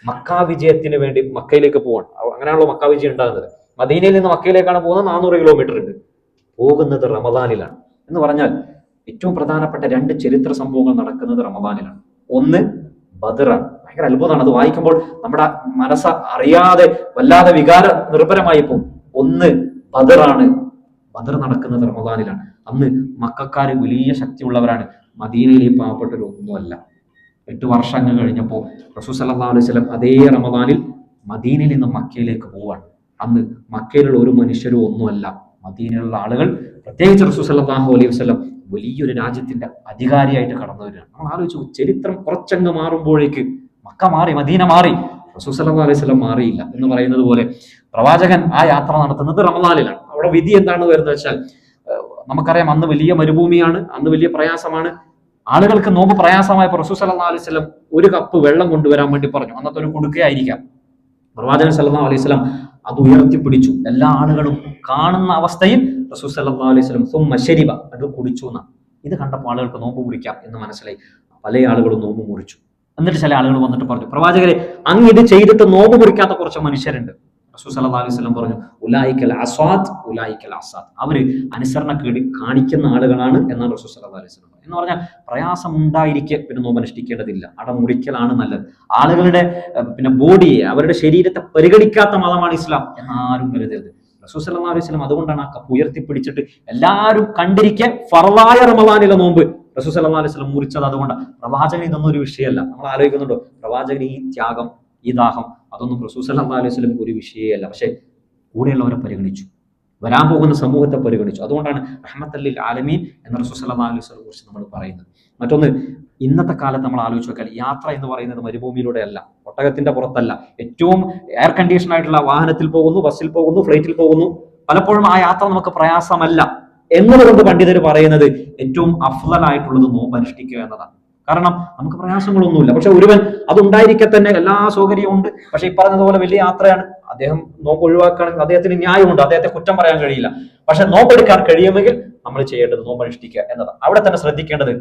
മക്ക വിജയത്തിന് വേണ്ടി മക്കയിലേക്ക് പോവാണ്. അങ്ങനെയാണല്ലോ മക്ക വിജയം ഉണ്ടാകുന്നത്. മദീനയിൽ നിന്ന് മക്കയിലേക്കാണ് പോകുന്നത്. 400 കിലോമീറ്റർ ഉണ്ട്. പോകുന്നത് റമദാനിലാണ്. എന്ന് പറഞ്ഞാൽ ഏറ്റവും പ്രധാനപ്പെട്ട രണ്ട് ചരിത്ര സംഭവങ്ങൾ നടക്കുന്നത് റമദാനിലാണ്. ഒന്ന് ബദറാണ്. ഭയങ്കര അത്ഭുതമാണ്. അത് വായിക്കുമ്പോൾ നമ്മുടെ മനസ്സ് അറിയാതെ വല്ലാതെ വികാര നിർഭരമായി പോകും. ഒന്ന് ബദറാണ്. ബദർ നടക്കുന്നത് റമദാനിലാണ്. അന്ന് മക്കക്കാര് വലിയ ശക്തിയുള്ളവരാണ്. മദീനയിൽ ഈ പാവപ്പെട്ടവർ ഒന്നുമല്ല. 8 വർഷങ്ങൾ കഴിഞ്ഞപ്പോൾ റസൂൽ സല്ലല്ലാഹു അലൈഹി വസല്ലം അതേ റമദാനിൽ മദീനയിൽ നിന്ന് മക്കയിലേക്ക് പോവാണ്. അന്ന് മക്കയിലുള്ള ഒരു മനുഷ്യരും ഒന്നുമല്ല. മദീനയിലുള്ള ആളുകൾ, പ്രത്യേകിച്ച് റസൂൽ സല്ലല്ലാഹു അലൈഹി വസല്ലം വലിയൊരു രാജ്യത്തിന്റെ അധികാരിയായിട്ട് കടന്നു വരികയാണ്. നമ്മൾ ആലോചിച്ചു, ചരിത്രം കുറച്ചങ്ങ് മാറുമ്പോഴേക്ക് മക്ക മാറി, മദീന മാറി, റസൂൽ സല്ലല്ലാഹു അലൈഹി വസല്ലം മാറിയില്ല എന്ന് പറയുന്നത് പോലെ പ്രവാചകൻ ആ യാത്ര നടത്തുന്നത് റമദാനിലാണ്. അവിടെ വിധി എന്താണ് വരുന്നത് വെച്ചാൽ, നമുക്കറിയാം അന്ന് വലിയ മരുഭൂമിയാണ്, അന്ന് വലിയ പ്രയാസമാണ്. ആളുകൾക്ക് നോമ്പ് പ്രയാസമായപ്പോൾ റസൂൽ സല്ലല്ലാഹു അലൈഹി വസല്ലം ഒരു കപ്പ് വെള്ളം കൊണ്ടുവരാൻ വേണ്ടി പറഞ്ഞു. അന്നത്തെ ഒരു കൊടുക്കുകയായിരിക്കാം. പ്രവാചകൻ സല്ലല്ലാഹു അലൈഹി വസല്ലം അത് ഉയർത്തിപ്പിടിച്ചു. എല്ലാ ആളുകളും കാണുന്ന അവസ്ഥയിൽ റസൂൽ സല്ലല്ലാഹു അലൈഹി വസല്ലം സുമ്മ ശരിബ, അത് കുടിച്ചു എന്നാ. ഇത് കണ്ടപ്പോൾ ആളുകൾക്ക് നോമ്പ് മുറിക്കാം എന്ന് മനസ്സിലായി. പല ആളുകളും നോമ്പ് മുറിച്ചു. എന്നിട്ട് ചില ആളുകൾ വന്നിട്ട് പറഞ്ഞു, പ്രവാചകരെ, അങ്ങ് ഇത് ചെയ്തിട്ട് നോമ്പ് മുറിക്കാത്ത കുറച്ച് മനുഷ്യരുണ്ട്. റസൂൽ സല്ലല്ലാഹു അലൈഹി വസല്ലം പറഞ്ഞു, ഉലായിക്കൽ അസ്വാദ് ഉലായിക്കൽ അസാദ്, അവര് അനുസരണക്കേട് കാണിക്കുന്ന ആളുകളാണ് എന്നാണ് റസൂൽ സല്ലല്ലാഹു അലൈഹി വസല്ലം. എന്ന് പറഞ്ഞാൽ പ്രയാസം ഉണ്ടായിരിക്കെ പിന്നെ നോമ്പ് അനുഷ്ഠിക്കേണ്ടതില്ല. അവിടെ മുറിക്കലാണ് നല്ലത്. ആളുകളുടെ ബോഡിയെ, അവരുടെ ശരീരത്തെ പരിഗണിക്കാത്ത മതമാണ് ഇസ്ലാം എന്നാരും കരുതരുത്. റസൂൽ സല്ലല്ലാഹു അലൈഹി വസല്ലം അതുകൊണ്ടാണ് ആ കപ്പ് ഉയർത്തിപ്പിടിച്ചിട്ട് എല്ലാവരും കണ്ടിരിക്കെ ഫർളായ റമദാനിലെ നോമ്പ് റസൂൽ സല്ലല്ലാഹു അലൈഹി വസല്ലം മുറിച്ചത്. അതുകൊണ്ടാണ് പ്രവാചകൻ ഇതൊന്നും ഒരു വിഷയമല്ല. നമ്മൾ ആലോചിക്കുന്നുണ്ടോ, പ്രവാചകൻ ഈ ത്യാഗം, ഈ ദാഹം, അതൊന്നും റസൂൽ സല്ലല്ലാഹു അലൈഹി വസല്ലം ഒരു വിഷയമല്ല. പക്ഷെ കൂടെയുള്ളവരെ പരിഗണിച്ചു, വരാൻ പോകുന്ന സമൂഹത്തെ പരിഗണിച്ചു. അതുകൊണ്ടാണ് റഹ്മത്തൽ ലിൽ ആലമീൻ എന്ന റസൂൽ സല്ലല്ലാഹു അലൈഹി വസല്ലം കുറിച്ച് നമ്മൾ പറയുന്നത്. മറ്റൊന്ന്, ഇന്നത്തെ കാലത്ത് നമ്മൾ ആലോചിച്ച് നോക്കിയാൽ യാത്ര എന്ന് പറയുന്നത് മരുഭൂമിയിലൂടെ അല്ല, ഒട്ടകത്തിന്റെ പുറത്തല്ല, ഏറ്റവും എയർ കണ്ടീഷൻ ആയിട്ടുള്ള വാഹനത്തിൽ പോകുന്നു, ബസ്സിൽ പോകുന്നു, ഫ്ലൈറ്റിൽ പോകുന്നു. പലപ്പോഴും ആ യാത്ര നമുക്ക് പ്രയാസമല്ല എന്നതുകൊണ്ട് പണ്ഡിതർ പറയുന്നത് ഏറ്റവും അഫ്ളലായിട്ടുള്ളത് നോമ്പ് അനുഷ്ഠിക്കുക എന്നതാണ്. കാരണം നമുക്ക് പ്രയാസങ്ങളൊന്നുമില്ല. പക്ഷെ ഒരുവൻ അതുണ്ടായിരിക്കെ തന്നെ എല്ലാ സൗകര്യവും ഉണ്ട്, പക്ഷെ ഈ പറഞ്ഞതുപോലെ വലിയ യാത്രയാണ്, അദ്ദേഹം നോമ്പ് ഒഴിവാക്കുകയാണെങ്കിൽ അദ്ദേഹത്തിന് ന്യായമുണ്ട്, അദ്ദേഹത്തെ കുറ്റം പറയാൻ കഴിയില്ല. പക്ഷെ നോമ്പെടുക്കാൻ കഴിയുമെങ്കിൽ നമ്മൾ ചെയ്യേണ്ടത് നോമ്പ് അനുഷ്ഠിക്കുക എന്നതാണ്. അവിടെ തന്നെ ശ്രദ്ധിക്കേണ്ടത്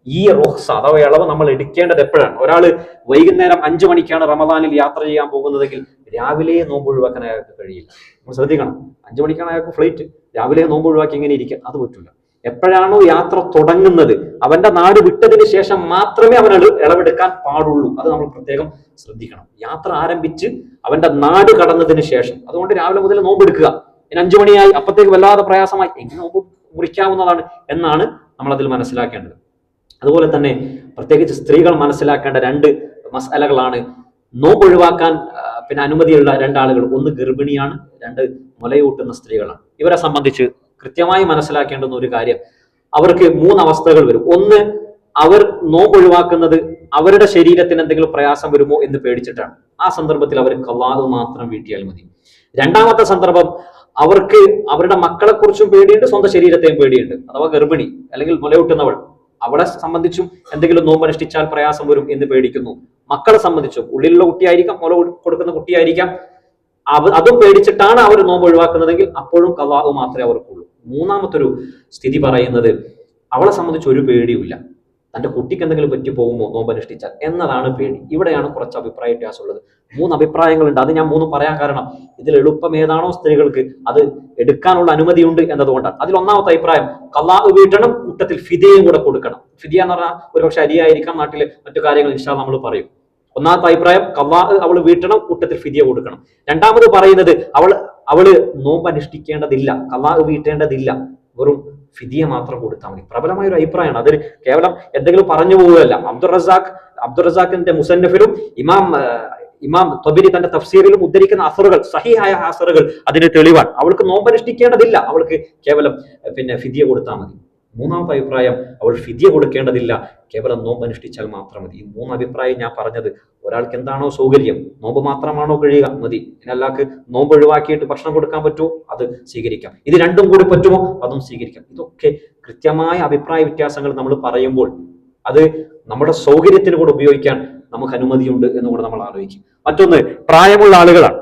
ഈ റുഖ്സ അഥവാ ഇളവ് നമ്മൾ എടുക്കേണ്ടത് എപ്പോഴാണ്. ഒരാൾ വൈകുന്നേരം 5 മണിക്കാണ് റമദാനിൽ യാത്ര ചെയ്യാൻ പോകുന്നതെങ്കിൽ രാവിലെ നോമ്പ് ഒഴിവാക്കാൻ അയാൾക്ക് കഴിയില്ല. നമ്മൾ ശ്രദ്ധിക്കണം. 5 മണിക്കാണ് അയാൾക്ക് ഫ്ലൈറ്റ്, രാവിലെ നോമ്പ് ഒഴിവാക്കി ഇങ്ങനെ ഇരിക്കാൻ അത് പറ്റില്ല. എപ്പോഴാണോ യാത്ര തുടങ്ങുന്നത്, അവന്റെ നാട് വിട്ടതിന് ശേഷം മാത്രമേ അവൻ ഇളവെടുക്കാൻ പാടുള്ളൂ. അത് നമ്മൾ പ്രത്യേകം ശ്രദ്ധിക്കണം. യാത്ര ആരംഭിച്ച് അവന്റെ നാട് കടന്നതിന് ശേഷം, അതുകൊണ്ട് രാവിലെ മുതൽ നോമ്പെടുക്കുക. ഇനി 5 മണിയായി, അപ്പത്തേക്ക് വല്ലാതെ പ്രയാസമായി, എങ്ങനെ നോമ്പ് മുറിക്കാവുന്നതാണ് എന്നാണ് നമ്മൾ അതിൽ മനസ്സിലാക്കേണ്ടത്. അതുപോലെ തന്നെ പ്രത്യേകിച്ച് സ്ത്രീകൾ മനസ്സിലാക്കേണ്ട 2 മസലകളാണ് നോമ്പ് ഒഴിവാക്കാൻ അനുമതിയുള്ള 2 ആളുകൾ. ഒന്ന് ഗർഭിണിയാണ്, 2 മുലയൂട്ടുന്ന സ്ത്രീകളാണ്. ഇവരെ സംബന്ധിച്ച് കൃത്യമായി മനസ്സിലാക്കേണ്ടുന്ന ഒരു കാര്യം, അവർക്ക് 3 അവസ്ഥകൾ വരും. ഒന്ന്, അവർ നോമ്പ് ഒഴിവാക്കുന്നത് അവരുടെ ശരീരത്തിന് എന്തെങ്കിലും പ്രയാസം വരുമോ എന്ന് പേടിച്ചിട്ടാണ്. ആ സന്ദർഭത്തിൽ അവർ ഖളാ മാത്രം വീട്ടിയാൽ മതി. രണ്ടാമത്തെ സന്ദർഭം, അവർക്ക് അവരുടെ മക്കളെ കുറിച്ചും പേടിയുണ്ട്, സ്വന്തം ശരീരത്തെയും പേടിയുണ്ട്. അഥവാ ഗർഭിണി അല്ലെങ്കിൽ മുലയൂട്ടുന്നവൾ, അവളെ സംബന്ധിച്ചും എന്തെങ്കിലും നോമ്പ് അനുഷ്ഠിച്ചാൽ പ്രയാസം വരും എന്ന് പേടിക്കുന്നു. മക്കളെ സംബന്ധിച്ചും, ഉള്ളിലുള്ള കുട്ടിയായിരിക്കാം, മുല കൊടുക്കുന്ന കുട്ടിയായിരിക്കാം, അതും പേടിച്ചിട്ടാണ് അവർ നോമ്പ് ഒഴിവാക്കുന്നതെങ്കിൽ അപ്പോഴും ഖളാ മാത്രമേ അവർക്കുള്ളൂ. മൂന്നാമത്തൊരു സ്ഥിതി പറയുന്നത്, അവളെ സംബന്ധിച്ച് ഒരു പേടിയുമില്ല, തന്റെ കുട്ടിക്ക് എന്തെങ്കിലും പറ്റി പോകുമോ നോമ്പ് അനുഷ്ഠിച്ചാൽ എന്നതാണ് പേടി. ഇവിടെയാണ് കുറച്ച് അഭിപ്രായ വ്യത്യാസമുള്ളത്. 3 അഭിപ്രായങ്ങളുണ്ട്. അത് ഞാൻ 3 പറയാൻ കാരണം ഇതിൽ എളുപ്പം ഏതാണോ സ്ത്രീകൾക്ക് അത് എടുക്കാനുള്ള അനുമതിയുണ്ട് എന്നതുകൊണ്ടാണ്. അതിൽ ഒന്നാമത്തെ അഭിപ്രായം, ഖളാ വീട്ടണം, കൂട്ടത്തിൽ ഫിദിയയും കൂടെ കൊടുക്കണം. ഫിദിയ എന്ന് പറഞ്ഞാൽ ഒരുപക്ഷെ അരിയായിരിക്കാം, നാട്ടിലെ മറ്റു കാര്യങ്ങൾ ഇൻഷാ അല്ലാഹ് നമ്മൾ പറയും. ഒന്നാമത്തെ അഭിപ്രായം, ഖളാ അവൾ വീട്ടണം, കൂട്ടത്തിൽ ഫിദിയ കൊടുക്കണം. രണ്ടാമത് പറയുന്നത്, അവള് നോമ്പ് അനുഷ്ഠിക്കേണ്ടതില്ല, ഖളാ വീട്ടേണ്ടതില്ല, വെറും ഫിദിയ മാത്രം കൊടുത്താൽ മതി. പ്രബലമായ ഒരു അഭിപ്രായമാണ്. അതിൽ കേവലം എന്തെങ്കിലും പറഞ്ഞു പോവുകയല്ല. അബ്ദുർ റസാഖിന്റെ മുസന്നഫിലും ഇമാം ത്വബരി തന്റെ തഫ്സീറിലും ഉദ്ധരിക്കുന്ന അസറുകൾ, സഹിഹായ അസറുകൾ അതിന് തെളിവാണ്. അവൾക്ക് നോമ്പ് അനുഷ്ഠിക്കേണ്ടതില്ല, അവൾക്ക് കേവലം ഫിദിയ കൊടുത്താൽ മതി. മൂന്നാമത്തെ അഭിപ്രായം, അവൾ ഫിദിയ കൊടുക്കേണ്ടതില്ല, കേവലം നോമ്പ് അനുഷ്ഠിച്ചാൽ മാത്രം മതി. ഈ 3 അഭിപ്രായം ഞാൻ പറഞ്ഞത്, ഒരാൾക്ക് എന്താണോ സൗകര്യം, നോമ്പ് മാത്രമാണോ കഴിയുക മതി, ഇനി അല്ലാക്ക് നോമ്പ് ഒഴിവാക്കിയിട്ട് ഭക്ഷണം കൊടുക്കാൻ പറ്റുമോ, അത് സ്വീകരിക്കാം. ഇത് രണ്ടും കൂടി പറ്റുമോ, അതും സ്വീകരിക്കാം. ഇതൊക്കെ കൃത്യമായ അഭിപ്രായ വ്യത്യാസങ്ങൾ നമ്മൾ പറയുമ്പോൾ അത് നമ്മുടെ സൗകര്യത്തിന് കൂടെ ഉപയോഗിക്കാൻ നമുക്ക് അനുമതിയുണ്ട് എന്നുകൂടെ നമ്മൾ ആലോചിക്കും. മറ്റൊന്ന്, പ്രായമുള്ള ആളുകളാണ്.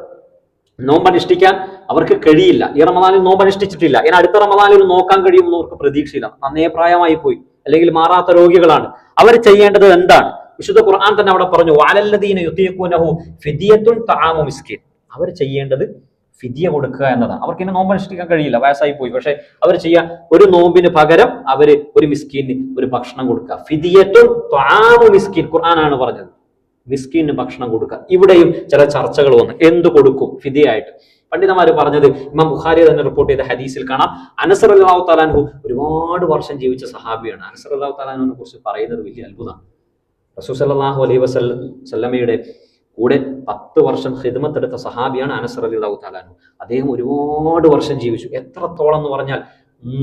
നോമ്പനുഷ്ഠിക്കാൻ അവർക്ക് കഴിയില്ല. ഈ റമദാനിൽ നോമ്പനുഷ്ഠിച്ചിട്ടില്ല, ഇനി അടുത്ത റമദാനിൽ നോക്കാൻ കഴിയുമെന്ന് അവർക്ക് പ്രതീക്ഷയില്ല. നന്നേ പ്രായമായി പോയി, അല്ലെങ്കിൽ മാറാത്ത രോഗികളാണ്. അവർ ചെയ്യേണ്ടത് എന്താണ്? വിശുദ്ധ ഖുർആൻ തന്നെ അവിടെ പറഞ്ഞു, വഅലല്ലദീന യുതീഖൂനഹു ഫിദിയത്തുൻ തആമു മിസ്കീൻ. അവർ ചെയ്യേണ്ടത് ഫിദിയ കൊടുക്കുക എന്നതാണ്. അവർക്ക് ഇനി നോമ്പനുഷ്ഠിക്കാൻ കഴിയില്ല, വയസ്സായി പോയി. പക്ഷെ അവർ ചെയ്യാൻ ഒരു നോമ്പിന് പകരം അവര് ഒരു മിസ്കീന് ഒരു ഭക്ഷണം കൊടുക്കുക. ഫിദിയത്തുൻ തആമു മിസ്കീൻ, ഖുർആനാണ് പറഞ്ഞത്. മിസ്കീന് ഭക്ഷണം കൊടുക്കുക. ഇവിടെയും ചില ചർച്ചകൾ വന്നു, എന്ത് കൊടുക്കും ഫിദിയായിട്ട്. പണ്ഡിതന്മാർ പറഞ്ഞത്, ഇമാം ബുഖാരി തന്നെ റിപ്പോർട്ട് ചെയ്ത ഹദീസിൽ കാണാം, അനസ് റളിയല്ലാഹു തആല അൻഹു ഒരുപാട് വർഷം ജീവിച്ച സഹാബിയാണ്. അനസ് റളിയല്ലാഹു തആല അൻഹുവിനെ കുറിച്ച് പറയുന്നത് വലിയ അത്ഭുതമാണ്. റസൂൽ സല്ലല്ലാഹു അലൈഹി വസല്ലമയുടെ കൂടെ 10 വർഷം ഖിദ്മത്ത് എടുത്ത സഹാബിയാണ് അനസ് റളിയല്ലാഹു തആല അൻഹു. അദ്ദേഹം ഒരുപാട് വർഷം ജീവിച്ചു. എത്രത്തോളം എന്ന് പറഞ്ഞാൽ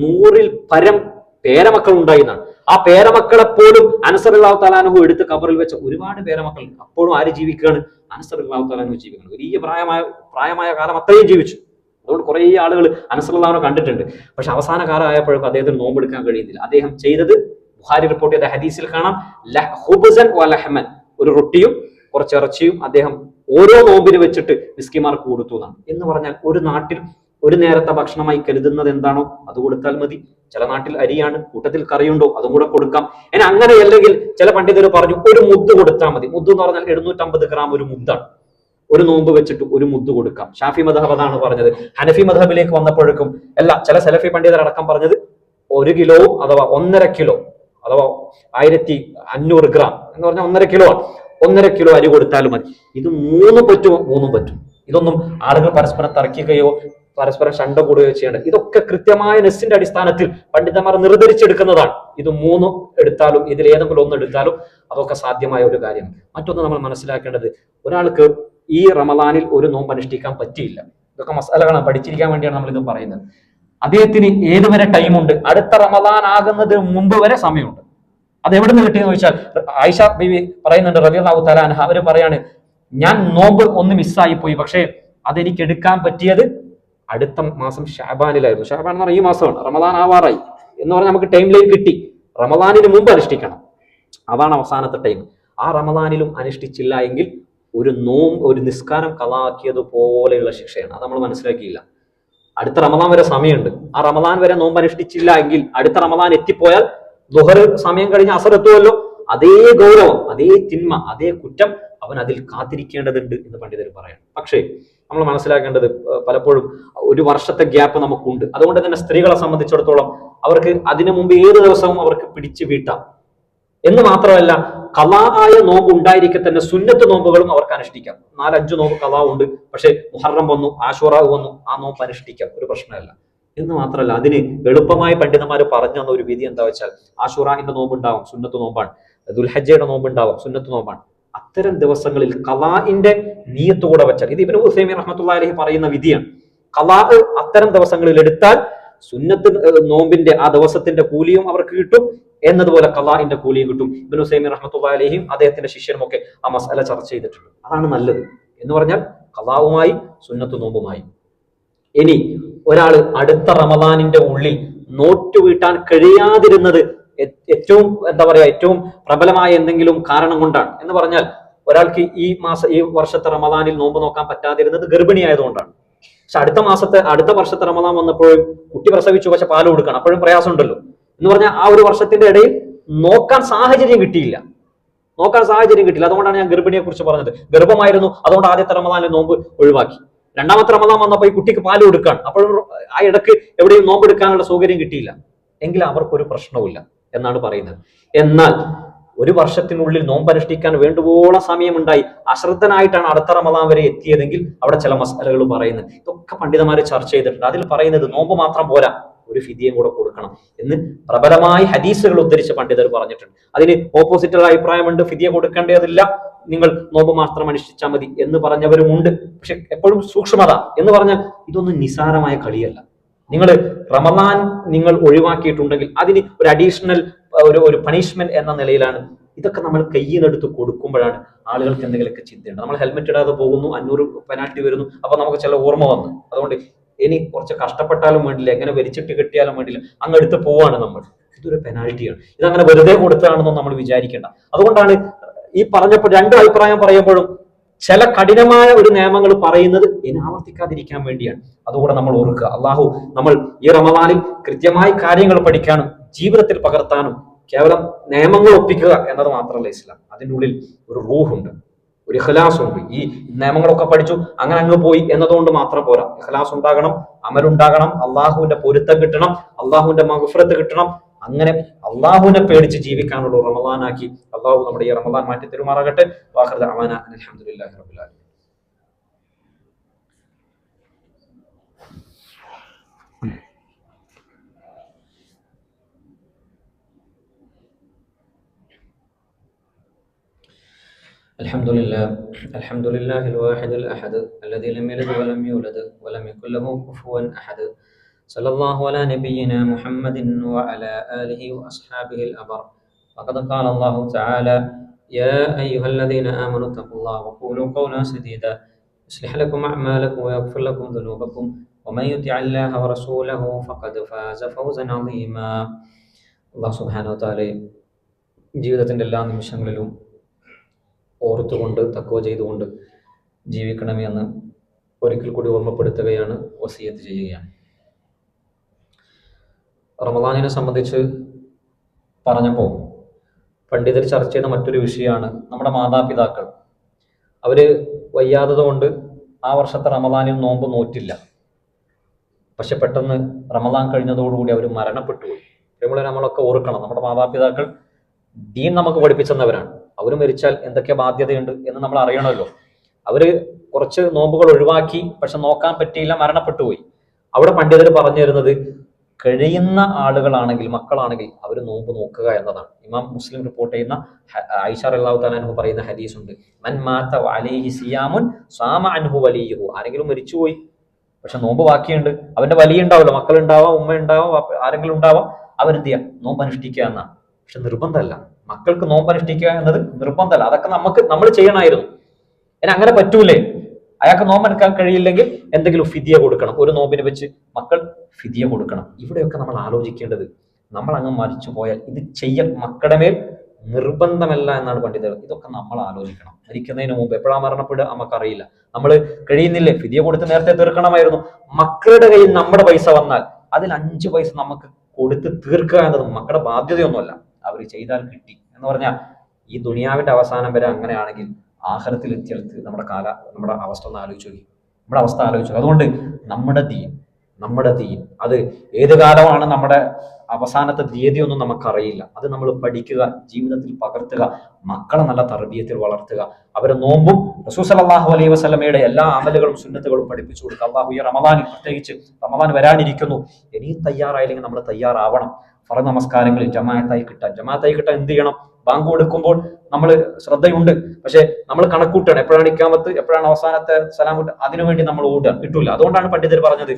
100-ൽ പരം പേരമക്കൾ ഉണ്ടായിരുന്നാണ്. ആ പേരമക്കളെ പോലും അനസ് റളിയല്ലാഹു തആല അൻഹു എടുത്ത് ഖബറിൽ വെച്ച ഒരുപാട് പേരമക്കൾ അപ്പോഴും ആര് ജീവിക്കുകയാണ്? അനസ് റളിയല്ലാഹു തആല അൻഹു ജീവിക്കുകയാണ്. വലിയ പ്രായമായ കാലം അത്രയും ജീവിച്ചു. അതുകൊണ്ട് കുറേ ആളുകൾ അനസ് റളിയല്ലാഹു അൻഹു കണ്ടിട്ടുണ്ട്. പക്ഷെ അവസാന കാലം ആയപ്പോഴേക്കും അദ്ദേഹത്തിന് നോമ്പെടുക്കാൻ കഴിയുന്നില്ല. അദ്ദേഹം ചെയ്തത് ബുഖാരി റിപ്പോർട്ട് ചെയ്ത ഹദീസിൽ കാണാം, ഖുബ്സൻ വ ലഹ്മൻ, ഒരു റൊട്ടിയും കുറച്ച് ഇറച്ചിയും അദ്ദേഹം ഓരോ നോമ്പിന് വെച്ചിട്ട് മിസ്കിന്മാർക്ക് കൊടുത്തു എന്നാണ്. എന്ന് പറഞ്ഞാൽ ഒരു നാട്ടിൽ ഒരു നേരത്തെ ഭക്ഷണമായി കരുതുന്നത് എന്താണോ അത് കൊടുത്താൽ മതി. ചില നാട്ടിൽ അരിയാണ്, കൂട്ടത്തിൽ കറിയുണ്ടോ, അതും കൂടെ കൊടുക്കാം. ഇനി അങ്ങനെയല്ലെങ്കിൽ ചില പണ്ഡിതർ പറഞ്ഞു ഒരു മുദ്ദ് കൊടുത്താൽ മതി. മുദ്ദ് എന്ന് പറഞ്ഞാൽ 750 ഗ്രാം ഒരു മുദ്ദാണ്. ഒരു നോമ്പ് വെച്ചിട്ട് ഒരു മുദ്ദ് കൊടുക്കാം. ഷാഫി മദ്ഹബ് അതാണ് പറഞ്ഞത്. ഹനഫി മദ്ഹബിലേക്ക് വന്നപ്പോഴേക്കും ചില സലഫി പണ്ഡിതരടക്കം പറഞ്ഞത് 1 കിലോവും അഥവാ 1.5 കിലോ അഥവാ 1500 ഗ്രാം എന്ന് പറഞ്ഞാൽ 1.5 കിലോ ആണ്. 1.5 കിലോ അരി കൊടുത്താലും മതി. ഇത് 3 പറ്റുമോ? 3 പറ്റും. ഇതൊന്നും ആളുകൾ പരസ്പരം തർക്കിക്കുകയോ പരസ്പരം ശണ്ട കൂടുകയോ ചെയ്യേണ്ടത്. ഇതൊക്കെ കൃത്യമായ നെസ്സിന്റെ അടിസ്ഥാനത്തിൽ പണ്ഡിതന്മാർ നിർദ്ധരിച്ചെടുക്കുന്നതാണ്. ഇത് 3 എടുത്താലും ഇതിൽ ഏതെങ്കിലും 1 എടുത്താലും അതൊക്കെ സാധ്യമായ ഒരു കാര്യമാണ്. മറ്റൊന്ന് നമ്മൾ മനസ്സിലാക്കേണ്ടത്, ഒരാൾക്ക് ഈ റമദാനിൽ ഒരു നോമ്പ് അനുഷ്ഠിക്കാൻ പറ്റിയില്ല. ഇതൊക്കെ മസാലകളാണ്, പഠിച്ചിരിക്കാൻ വേണ്ടിയാണ് നമ്മൾ ഇത് പറയുന്നത്. അദ്ദേഹത്തിന് ഏതുവരെ ടൈമുണ്ട്? അടുത്ത റമദാൻ ആകുന്നതിന് മുമ്പ് വരെ സമയമുണ്ട്. അത് എവിടെ നിന്ന് കിട്ടിയെന്ന് ചോദിച്ചാൽ, ആയിഷ ബീവി പറയുന്നുണ്ട് റളിയല്ലാഹു തആല അൻഹ, അവര് പറയാണ്, ഞാൻ നോമ്പ് ഒന്ന് മിസ്സായി പോയി, പക്ഷേ അതെനിക്ക് എടുക്കാൻ പറ്റിയത് അടുത്ത മാസം ഷാബാനിലായിരുന്നു. ഷാബാൻ എന്ന് പറഞ്ഞാൽ ഈ മാസമാണ്, റമദാൻ ആവാറായി എന്ന് പറഞ്ഞാൽ നമുക്ക് ടൈം ലൈൻ കിട്ടി. റമദാനിന് മുമ്പ് അനുഷ്ഠിക്കണം, അതാണ് അവസാനത്തെ ടൈം. ആ റമദാനിലും അനുഷ്ഠിച്ചില്ല എങ്കിൽ ഒരു നിസ്കാരം കളാക്കിയതുപോലെയുള്ള ശിക്ഷയാണ്. അത് നമ്മൾ മനസ്സിലാക്കിയില്ല. അടുത്ത റമദാൻ വരെ സമയമുണ്ട്. ആ റമദാൻ വരെ നോമ്പ് അനുഷ്ഠിച്ചില്ല എങ്കിൽ അടുത്ത റമദാൻ എത്തിപ്പോയാൽ ദുഹർ സമയം കഴിഞ്ഞ് അസർ എത്തുമല്ലോ, അതേ ഗൗരവം, അതേ തിന്മ, അതേ കുറ്റം അവൻ അതിൽ കാത്തിരിക്കേണ്ടതുണ്ട് എന്ന് പണ്ഡിതർ പറയാം. പക്ഷേ നമ്മൾ മനസ്സിലാക്കേണ്ടത്, പലപ്പോഴും ഒരു വർഷത്തെ ഗ്യാപ്പ് നമുക്കുണ്ട്. അതുകൊണ്ട് തന്നെ സ്ത്രീകളെ സംബന്ധിച്ചിടത്തോളം അവർക്ക് അതിനു മുമ്പ് ഏത് ദിവസവും അവർക്ക് പിടിച്ചു വീട്ടാം. എന്ന് മാത്രമല്ല, ഖളാ ആയ നോമ്പ് ഉണ്ടായിരിക്കെ തന്നെ സുന്നത്ത് നോമ്പുകളും അവർക്ക് അനുഷ്ഠിക്കാം. 4-5 നോമ്പ് ഖളാ ഉണ്ട്, പക്ഷെ മുഹറം വന്നു, ആശൂറ വന്നു, ആ നോമ്പ് അനുഷ്ഠിക്കാം, ഒരു പ്രശ്നമല്ല. എന്ന് മാത്രമല്ല, അതിന് എളുപ്പമായി പണ്ഡിതന്മാർ പറഞ്ഞു തന്ന ഒരു വിധി എന്താ വെച്ചാൽ, ആശൂറാന്റെ നോമ്പ് ഉണ്ടാവും, സുന്നത്ത് നോമ്പാണ്. ദുൽഹജ്ജയുടെ നോമ്പ് ഉണ്ടാവും, സുന്നത്ത് നോമ്പാണ്. അത്തരം ദിവസങ്ങളിൽ ഖളാഇന്റെ നിയ്യത്ത് കൂടെ വെച്ചാൽ, ഇത് ഇബ്നു ഉസൈമീൻ റഹ്മത്തുള്ളാഹി അലൈഹി പറയുന്ന വിധിയാണ്. ഖളാ അത്തരം ദിവസങ്ങളിൽ എടുത്താൽ സുന്നത്ത് നോമ്പിന്റെ ആ ദിവസത്തിന്റെ കൂലിയും അവർക്ക് കിട്ടും, എന്നതുപോലെ ഖളാഇന്റെ കൂലിയും കിട്ടും. ഇബ്നു ഉസൈമീൻ റഹ്മത്തുള്ളാഹി അലൈഹിയും അദ്ദേഹത്തിന്റെ ശിഷ്യനും ഒക്കെ ആ മസഅല ചർച്ച ചെയ്തിട്ടുണ്ട്. അതാണ് നല്ലത്. എന്ന് പറഞ്ഞാൽ ഖളാവുമായി സുന്നത്ത് നോമ്പുമായി. ഇനി ഒരാൾ അടുത്ത റമദാനിന്റെ ഉള്ളിൽ നോറ്റ് വീട്ടാൻ കഴിയാതിരുന്നത് ഏറ്റവും ഏറ്റവും പ്രബലമായ എന്തെങ്കിലും കാരണം കൊണ്ടാണ്. എന്ന് പറഞ്ഞാൽ ഒരാൾക്ക് ഈ വർഷത്തെ റമദാനിൽ നോമ്പ് നോക്കാൻ പറ്റാതിരുന്നത് ഗർഭിണിയായതുകൊണ്ടാണ്. പക്ഷെ അടുത്ത വർഷത്തെ റമദാൻ വന്നപ്പോഴും കുട്ടി പ്രസവിച്ചു, പക്ഷെ പാല് കൊടുക്കണം, അപ്പോഴും പ്രയാസം ഉണ്ടല്ലോ. എന്ന് പറഞ്ഞാൽ ആ ഒരു വർഷത്തിന്റെ ഇടയിൽ നോക്കാൻ സാഹചര്യം കിട്ടിയില്ല. അതുകൊണ്ടാണ് ഞാൻ ഗർഭിണിയെ കുറിച്ച് പറഞ്ഞത്. ഗർഭമായിരുന്നു, അതുകൊണ്ട് ആദ്യത്തെ റമദാനിൽ നോമ്പ് ഒഴിവാക്കി. രണ്ടാമത്തെ റമദാൻ വന്നപ്പോൾ ഈ കുട്ടിക്ക് പാല് കൊടുക്കാൻ, അപ്പോഴും ആ ഇടക്ക് എവിടെയും നോമ്പെടുക്കാനുള്ള സൗകര്യം കിട്ടിയില്ല എങ്കിൽ അവർക്കൊരു പ്രശ്നവുമില്ല എന്നാണ് പറയുന്നത്. എന്നാൽ ഒരു വർഷത്തിനുള്ളിൽ നോമ്പനുഷ്ഠിക്കാൻ വേണ്ടുവോളം സമയമുണ്ടായി, അശ്രദ്ധനായിട്ടാണ് അടുത്ത റമദാൻ വരെ എത്തിയതെങ്കിൽ അവിടെ ചില മസലകൾ പറയുന്നത്. ഇതൊക്കെ പണ്ഡിതന്മാർ ചർച്ച ചെയ്തിട്ടുണ്ട്. അതിൽ പറയുന്നത് നോമ്പ് മാത്രം പോരാ, ഒരു ഫിദിയയും കൂടെ കൊടുക്കണം എന്ന് പ്രബലമായി ഹദീസുകൾ ഉദ്ധരിച്ച പണ്ഡിതർ പറഞ്ഞിട്ടുണ്ട്. അതിന് ഓപ്പോസിറ്റുള്ള അഭിപ്രായമുണ്ട്, ഫിദിയ കൊടുക്കേണ്ടതില്ല, നിങ്ങൾ നോമ്പ് മാത്രം അനുഷ്ഠിച്ചാൽ മതി എന്ന് പറഞ്ഞവരുമുണ്ട്. പക്ഷെ എപ്പോഴും സൂക്ഷ്മത എന്ന് പറഞ്ഞാൽ ഇതൊന്നും നിസാരമായ കളിയല്ല. റമദാൻ നിങ്ങൾ ഒഴിവാക്കിയിട്ടുണ്ടെങ്കിൽ അതിന് ഒരു അഡീഷണൽ ഒരു പണിഷ്മെന്റ് എന്ന നിലയിലാണ്. ഇതൊക്കെ നമ്മൾ കയ്യിൽ നിന്നെടുത്ത് കൊടുക്കുമ്പോഴാണ് ആളുകൾക്ക് എന്തെങ്കിലുമൊക്കെ ചിന്തയുണ്ട്. നമ്മൾ ഹെൽമെറ്റ് ഇടാതെ പോകുന്നു, 500 പെനാൽറ്റി വരുന്നു, അപ്പൊ നമുക്ക് ചില ഓർമ്മ വന്നു. അതുകൊണ്ട് ഇനി കുറച്ച് കഷ്ടപ്പെട്ടാലും വേണ്ടില്ല, എങ്ങനെ വലിച്ചിട്ട് കിട്ടിയാലും വേണ്ടില്ല, അങ്ങ് എടുത്ത് പോവാണ് നമ്മൾ. ഇതൊരു പെനാൽറ്റിയാണ്. ഇതങ്ങനെ വെറുതെ കൊടുത്തതാണെന്നും നമ്മൾ വിചാരിക്കേണ്ട. അതുകൊണ്ടാണ് ഈ പറഞ്ഞപ്പോൾ രണ്ട് അഭിപ്രായം പറയുമ്പോഴും ചില കഠിനമായ ഒരു നിയമങ്ങൾ പറയുന്നത് ഇനി ആവർത്തിക്കാതിരിക്കാൻ വേണ്ടിയാണ്. അതുകൂടെ നമ്മൾ ഓർക്കുക. അള്ളാഹു നമ്മൾ ഈ റമദാനിൽ കൃത്യമായി കാര്യങ്ങൾ പഠിക്കാനും ജീവിതത്തിൽ പകർത്താനും, കേവലം നിയമങ്ങൾ ഒപ്പിക്കുക എന്നത് മാത്രമല്ല ഇസ്ലാം. അതിൻ്റെ ഉള്ളിൽ ഒരു റൂഹുണ്ട്, ഒരു ഇഖ്ലാസ് ഉണ്ട്. ഈ നിയമങ്ങളൊക്കെ പഠിച്ചു അങ്ങനെ അങ്ങ് പോയി എന്നതുകൊണ്ട് മാത്രം പോരാ. ഇഖ്ലാസ് ഉണ്ടാകണം, അമലുണ്ടാകണം, അള്ളാഹുവിന്റെ പൊരുത്തം കിട്ടണം, അള്ളാഹുവിന്റെ മഗ്ഫിറത്ത് കിട്ടണം. അങ്ങനെ അള്ളാഹുവിനെ പേടിച്ച് ജീവിക്കാനുള്ള റമദാനാക്കി അള്ളാഹു നമ്മുടെ ഈ റമദാൻ മാറ്റി തരുമാറാകട്ടെ. വാഖിറു ദഅ്വാനാ അൽഹംദുലില്ലാഹി റബ്ബിൽ ആലമീൻ. الحمد لله الواحد الأحد الذي لم يلد ولم يولد ولم يكن له كفوا أحد. صلى الله على نبينا محمد وعلى آله وأصحابه الأبر. وقد قال الله تعالى: يا أيها الذين آمنوا اتقوا الله وقولوا قولا سديدا يصلح لكم أعمالكم ويغفر لكم ذنوبكم ومن يطع الله ورسوله فقد فاز فوزا عظيما. الله سبحانه وتعالى ജീവിതത്തിൻ്റെ എല്ലാ നിമിഷങ്ങളിലും ഓർത്തുകൊണ്ട് തഖ്വ ചെയ്തുകൊണ്ട് ജീവിക്കണമേ എന്ന് ഒരിക്കൽ കൂടി ഓർമ്മപ്പെടുത്തുകയാണ്, വസിയത്ത് ചെയ്യുകയാണ്. റമദാനിനെ സംബന്ധിച്ച് പറഞ്ഞപ്പോൾ പണ്ഡിതർ ചർച്ച ചെയ്ത മറ്റൊരു വിഷയമാണ് നമ്മുടെ മാതാപിതാക്കൾ. അവര് വയ്യാതത കൊണ്ട് ആ വർഷത്തെ റമദാനിൽ നോമ്പ് നോറ്റില്ല. പക്ഷെ പെട്ടെന്ന് റമദാൻ കഴിഞ്ഞതോടുകൂടി അവർ മരണപ്പെട്ടു പോയി. നമ്മളൊക്കെ ഓർക്കണം, നമ്മുടെ മാതാപിതാക്കൾ ദീൻ നമുക്ക് പഠിപ്പിച്ചെന്നവരാണ്. അവർ മരിച്ചാൽ എന്തൊക്കെ ബാധ്യതയുണ്ട് എന്ന് നമ്മൾ അറിയണമല്ലോ. അവര് കുറച്ച് നോമ്പുകൾ ഒഴിവാക്കി, പക്ഷെ നോക്കാൻ പറ്റിയില്ല, മരണപ്പെട്ടു പോയി. അവിടെ പണ്ഡിതർ പറഞ്ഞു തരുന്നത് കഴിയുന്ന ആളുകളാണെങ്കിൽ, മക്കളാണെങ്കിൽ അവർ നോമ്പ് നോക്കുക എന്നതാണ്. ഇമാം മുസ്ലിം റിപ്പോർട്ട് ചെയ്യുന്ന ആയിഷ റളിയല്ലാഹു തആല അൻഹു പറയുന്ന ഹദീസ് ഉണ്ട്, മൻ മാത വഅലൈഹി സിയാമുൻ സാമ അൻഹു വലിയുഹു. ആരെങ്കിലും മരിച്ചുപോയി പക്ഷെ നോമ്പ് ബാക്കിയുണ്ട്, അവന്റെ വലിയ ഉണ്ടാവുമല്ലോ, മക്കളുണ്ടാവാം, ഉമ്മ ഉണ്ടാവാം, ആരെങ്കിലും ഉണ്ടാവാം, അവരെന്ത് ചെയ്യാം, നോമ്പ് അനുഷ്ഠിക്കുക എന്നാണ്. പക്ഷെ നിർബന്ധമല്ല, മക്കൾക്ക് നോമ്പ് അനുഷ്ഠിക്കുക എന്നത് നിർബന്ധമല്ല. അതൊക്കെ നമ്മൾ ചെയ്യണമായിരുന്നു. ഇനി അങ്ങനെ പറ്റൂലേ, അയാൾക്ക് നോമ്പ് എടുക്കാൻ കഴിയില്ലെങ്കിൽ എന്തെങ്കിലും ഫിദിയ കൊടുക്കണം. ഒരു നോമ്പിന് വെച്ച് മക്കൾ ഫിദിയ കൊടുക്കണം. ഇവിടെയൊക്കെ നമ്മൾ ആലോചിക്കേണ്ടത്, നമ്മൾ അങ്ങ് മരിച്ചു പോയാൽ ഇത് ചെയ്യൽ മക്കളുടെ മേൽ നിർബന്ധമല്ല എന്നാണ് പണ്ഡിതർ. ഇതൊക്കെ നമ്മൾ ആലോചിക്കണം. മരിക്കുന്നതിന് മുമ്പ് എപ്പോഴാണ് മരണപ്പെടുക നമുക്കറിയില്ല. നമ്മൾ കഴിയുന്നില്ലേ, ഫിദിയ കൊടുത്ത് നേരത്തെ തീർക്കണമായിരുന്നു. മക്കളുടെ കയ്യിൽ നമ്മുടെ പൈസ വന്നാൽ അതിൽ 5 പൈസ നമുക്ക് കൊടുത്ത് തീർക്കുക എന്നത് മക്കളുടെ ബാധ്യതയൊന്നുമല്ല. അവർ ചെയ്താൽ കിട്ടി എന്ന് പറഞ്ഞാൽ ഈ ദുനിയാവിന്റെ അവസാനം വരെ അങ്ങനെയാണെങ്കിൽ ആഖിറത്തിൽ എത്തിയെടുത്ത് നമ്മുടെ അവസ്ഥ ഒന്ന് ആലോചിച്ചു നോക്കി, നമ്മുടെ അവസ്ഥ ആലോചിച്ചു. അതുകൊണ്ട് നമ്മുടെ ദീൻ അത് ഏത് കാലമാണ് നമ്മുടെ അവസാനത്തെ തീയതിയൊന്നും നമുക്കറിയില്ല. അത് നമ്മൾ പഠിക്കുക, ജീവിതത്തിൽ പകർത്തുക, മക്കളെ നല്ല തർബീയത്തിൽ വളർത്തുക. അവരെ നോമ്പും റസൂൽ സല്ലല്ലാഹു അലൈഹി വസല്ലമയുടെ എല്ലാ അമലുകളും സുന്നത്തുകളും പഠിപ്പിച്ചു കൊടുക്കുക. അല്ലാഹു ഈ റമദാനിൽ, പ്രത്യേകിച്ച് റമദാൻ വരാനിരിക്കുന്നു, ഇനിയും തയ്യാറായില്ലെങ്കിൽ നമ്മൾ തയ്യാറാവണം. ഫർദ് നമസ്കാരങ്ങളിൽ ജമാഅത്തായി കിട്ടാൻ എന്ത് ചെയ്യണം? ബാങ്ക് കൊടുക്കുമ്പോൾ നമ്മൾ ശ്രദ്ധയുണ്ട്, പക്ഷെ നമ്മൾ കണക്കൂട്ടാണ്, എപ്പോഴാണ് ഇക്കാമത്ത്, എപ്പോഴാണ് അവസാനത്തെ സലാം കിട്ടുക, അതിനുവേണ്ടി നമ്മൾ ഓടുക, കിട്ടൂല. അതുകൊണ്ടാണ് പണ്ഡിതർ പറഞ്ഞത്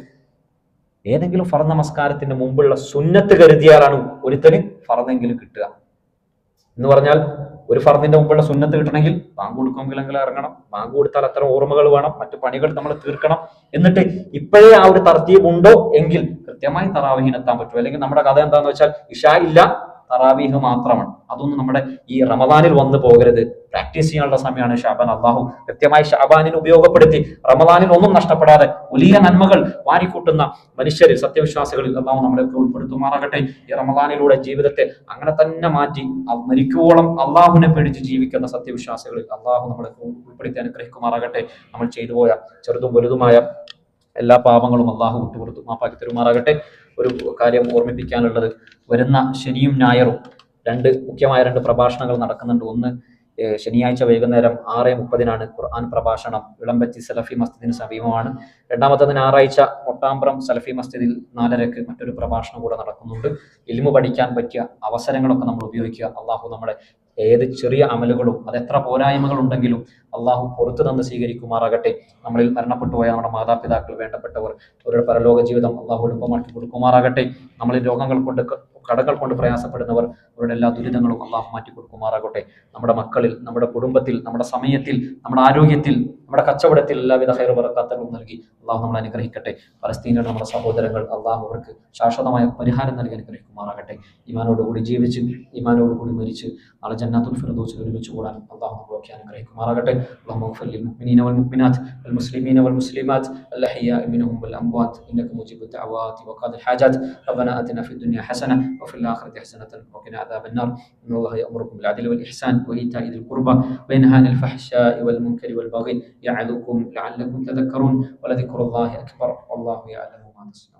ഏതെങ്കിലും ഫർദ് നമസ്കാരത്തിന്റെ മുമ്പുള്ള സുന്നത്ത് കരുതിയാലാണ് ഒരുത്തന് ഫർദെങ്കിലും കിട്ടുക എന്ന് പറഞ്ഞാൽ. ഒരു ഫർദിന്റെ മുമ്പുള്ള സുന്നത്ത് കിട്ടണമെങ്കിൽ ബാങ്ക് കൊടുക്കുമെങ്കിലെങ്കിലും ഇറങ്ങണം. ബാങ്ക് കൊടുത്താൽ അത്ര ഓർമ്മകൾ വേണം, മറ്റു പണികൾ നമ്മൾ തീർക്കണം. എന്നിട്ട് ഇപ്പോഴേ ആ ഒരു തർത്തീബ് ഉണ്ടോ എങ്കിൽ കൃത്യമായി തറാവീഹിനെത്താൻ പറ്റും. അല്ലെങ്കിൽ നമ്മുടെ കഥ എന്താന്ന് വെച്ചാൽ ഇശാ ഇല്ല, തറാവീഹ് മാത്രമാണ്. അതൊന്നും നമ്മുടെ ഈ റമദാനിൽ വന്നു പോകരുത്. പ്രാക്ടീസ് ചെയ്യാനുള്ള സമയമാണ് ഷാബാൻ. അള്ളാഹു കൃത്യമായി ഷാബാനിന് ഉപയോഗപ്പെടുത്തി റമദാനിൽ ഒന്നും നഷ്ടപ്പെടാതെ വലിയ നന്മകൾ വാരിക്കൂട്ടുന്ന മനുഷ്യരിൽ, സത്യവിശ്വാസികളിൽ അള്ളാഹു നമ്മളെ ഉൾപ്പെടുത്തുമാറാകട്ടെ. ഈ റമദാനിലൂടെ ജീവിതത്തെ അങ്ങനെ തന്നെ മാറ്റി മരിക്കുവോളം അള്ളാഹുവിനെ പേടിച്ച് ജീവിക്കുന്ന സത്യവിശ്വാസികളിൽ അള്ളാഹു നമ്മളെ ഉൾപ്പെടുത്തി അനുഗ്രഹിക്കുമാറാകട്ടെ. നമ്മൾ ചെയ്തു പോയ ചെറുതും വലുതുമായ എല്ലാ പാപങ്ങളും അള്ളാഹു വിട്ടുപുറത്തു മാപ്പാക്കി തരുമാറാകട്ടെ. ഒരു കാര്യം ഓർമ്മിപ്പിക്കാനുള്ളത്, വരുന്ന ശനിയും ഞായറും മുഖ്യമായ രണ്ട് പ്രഭാഷണങ്ങൾ നടക്കുന്നുണ്ട്. ഒന്ന് ശനിയാഴ്ച വൈകുന്നേരം 6:30 ഖുർആൻ പ്രഭാഷണം ഇളമ്പച്ചി സലഫി മസ്ജിദിന് സമീപമാണ്. രണ്ടാമത്തത് ഞായറാഴ്ച ഒട്ടാമ്പ്രം സലഫി മസ്ജിദിൽ 4:30 മറ്റൊരു പ്രഭാഷണം കൂടെ നടക്കുന്നുണ്ട്. ഇൽമു പഠിക്കാൻ പറ്റിയ അവസരങ്ങളൊക്കെ നമ്മൾ ഉപയോഗിക്കുക. അള്ളാഹു നമ്മുടെ ഏത് ചെറിയ അമലുകളും, അതെത്ര പോരായ്മകൾ ഉണ്ടെങ്കിലും അള്ളാഹു പുറത്തു നിന്ന് സ്വീകരിക്കുമാറാകട്ടെ. നമ്മളിൽ മരണപ്പെട്ടു പോയ നമ്മുടെ മാതാപിതാക്കൾ, വേണ്ടപ്പെട്ടവർ, അവരുടെ പരലോക ജീവിതം അള്ളാഹു എളുപ്പമാക്കി കൊടുക്കുമാറാകട്ടെ. നമ്മളിൽ രോഗങ്ങൾ കൊണ്ട്, കടകൾ കൊണ്ട് പ്രയാസപ്പെടുന്നവർ, അവരുടെ എല്ലാ ദുരിതങ്ങളും അള്ളാഹു മാറ്റി കൊടുക്കുമാറാകട്ടെ. നമ്മുടെ മക്കളിൽ, നമ്മുടെ കുടുംബത്തിൽ, നമ്മുടെ സമയത്തിൽ, നമ്മുടെ ആരോഗ്യത്തിൽ, നമ്മുടെ കച്ചവടത്തിൽ എല്ലാവിധ ഹൈർ ബറക്കാത്തുകളും നൽകി അള്ളാഹു നമ്മളെ അനുഗ്രഹിക്കട്ടെ. പലസ്തീനിലെ നമ്മുടെ സഹോദരങ്ങൾ അള്ളാഹു അവർക്ക് ശാശ്വതമായ പരിഹാരം നൽകി അനുഗ്രഹിക്കുമാറാകട്ടെ. ഈമാനോടുകൂടി ജീവിച്ച് ഈമാനോടുകൂടി മരിച്ച് നാളെ ജന്നാത്തുൽ ഫിർദൗസിൽ ഒരുമിച്ച് കൂടാൻ അള്ളാഹു നമ്മളൊക്കെ അനുഗ്രഹിക്കുമാറാകട്ടെ. اللهم اغفر للمؤمنين والمؤمنات والمسلمين والمسلمات الأحياء منهم والأموات إنك مجيب الدعوات وقاضي الحاجات. ربنا آتنا في الدنيا حسنة وفي الآخرة حسنة وقنا عذاب النار. إن الله يأمركم بالعدل والإحسان وإيتاء ذي القربى وينهى عن الفحشاء والمنكر والبغي يعظكم لعلكم تذكرون ولذكر الله أكبر والله يعلم ما تصنعون.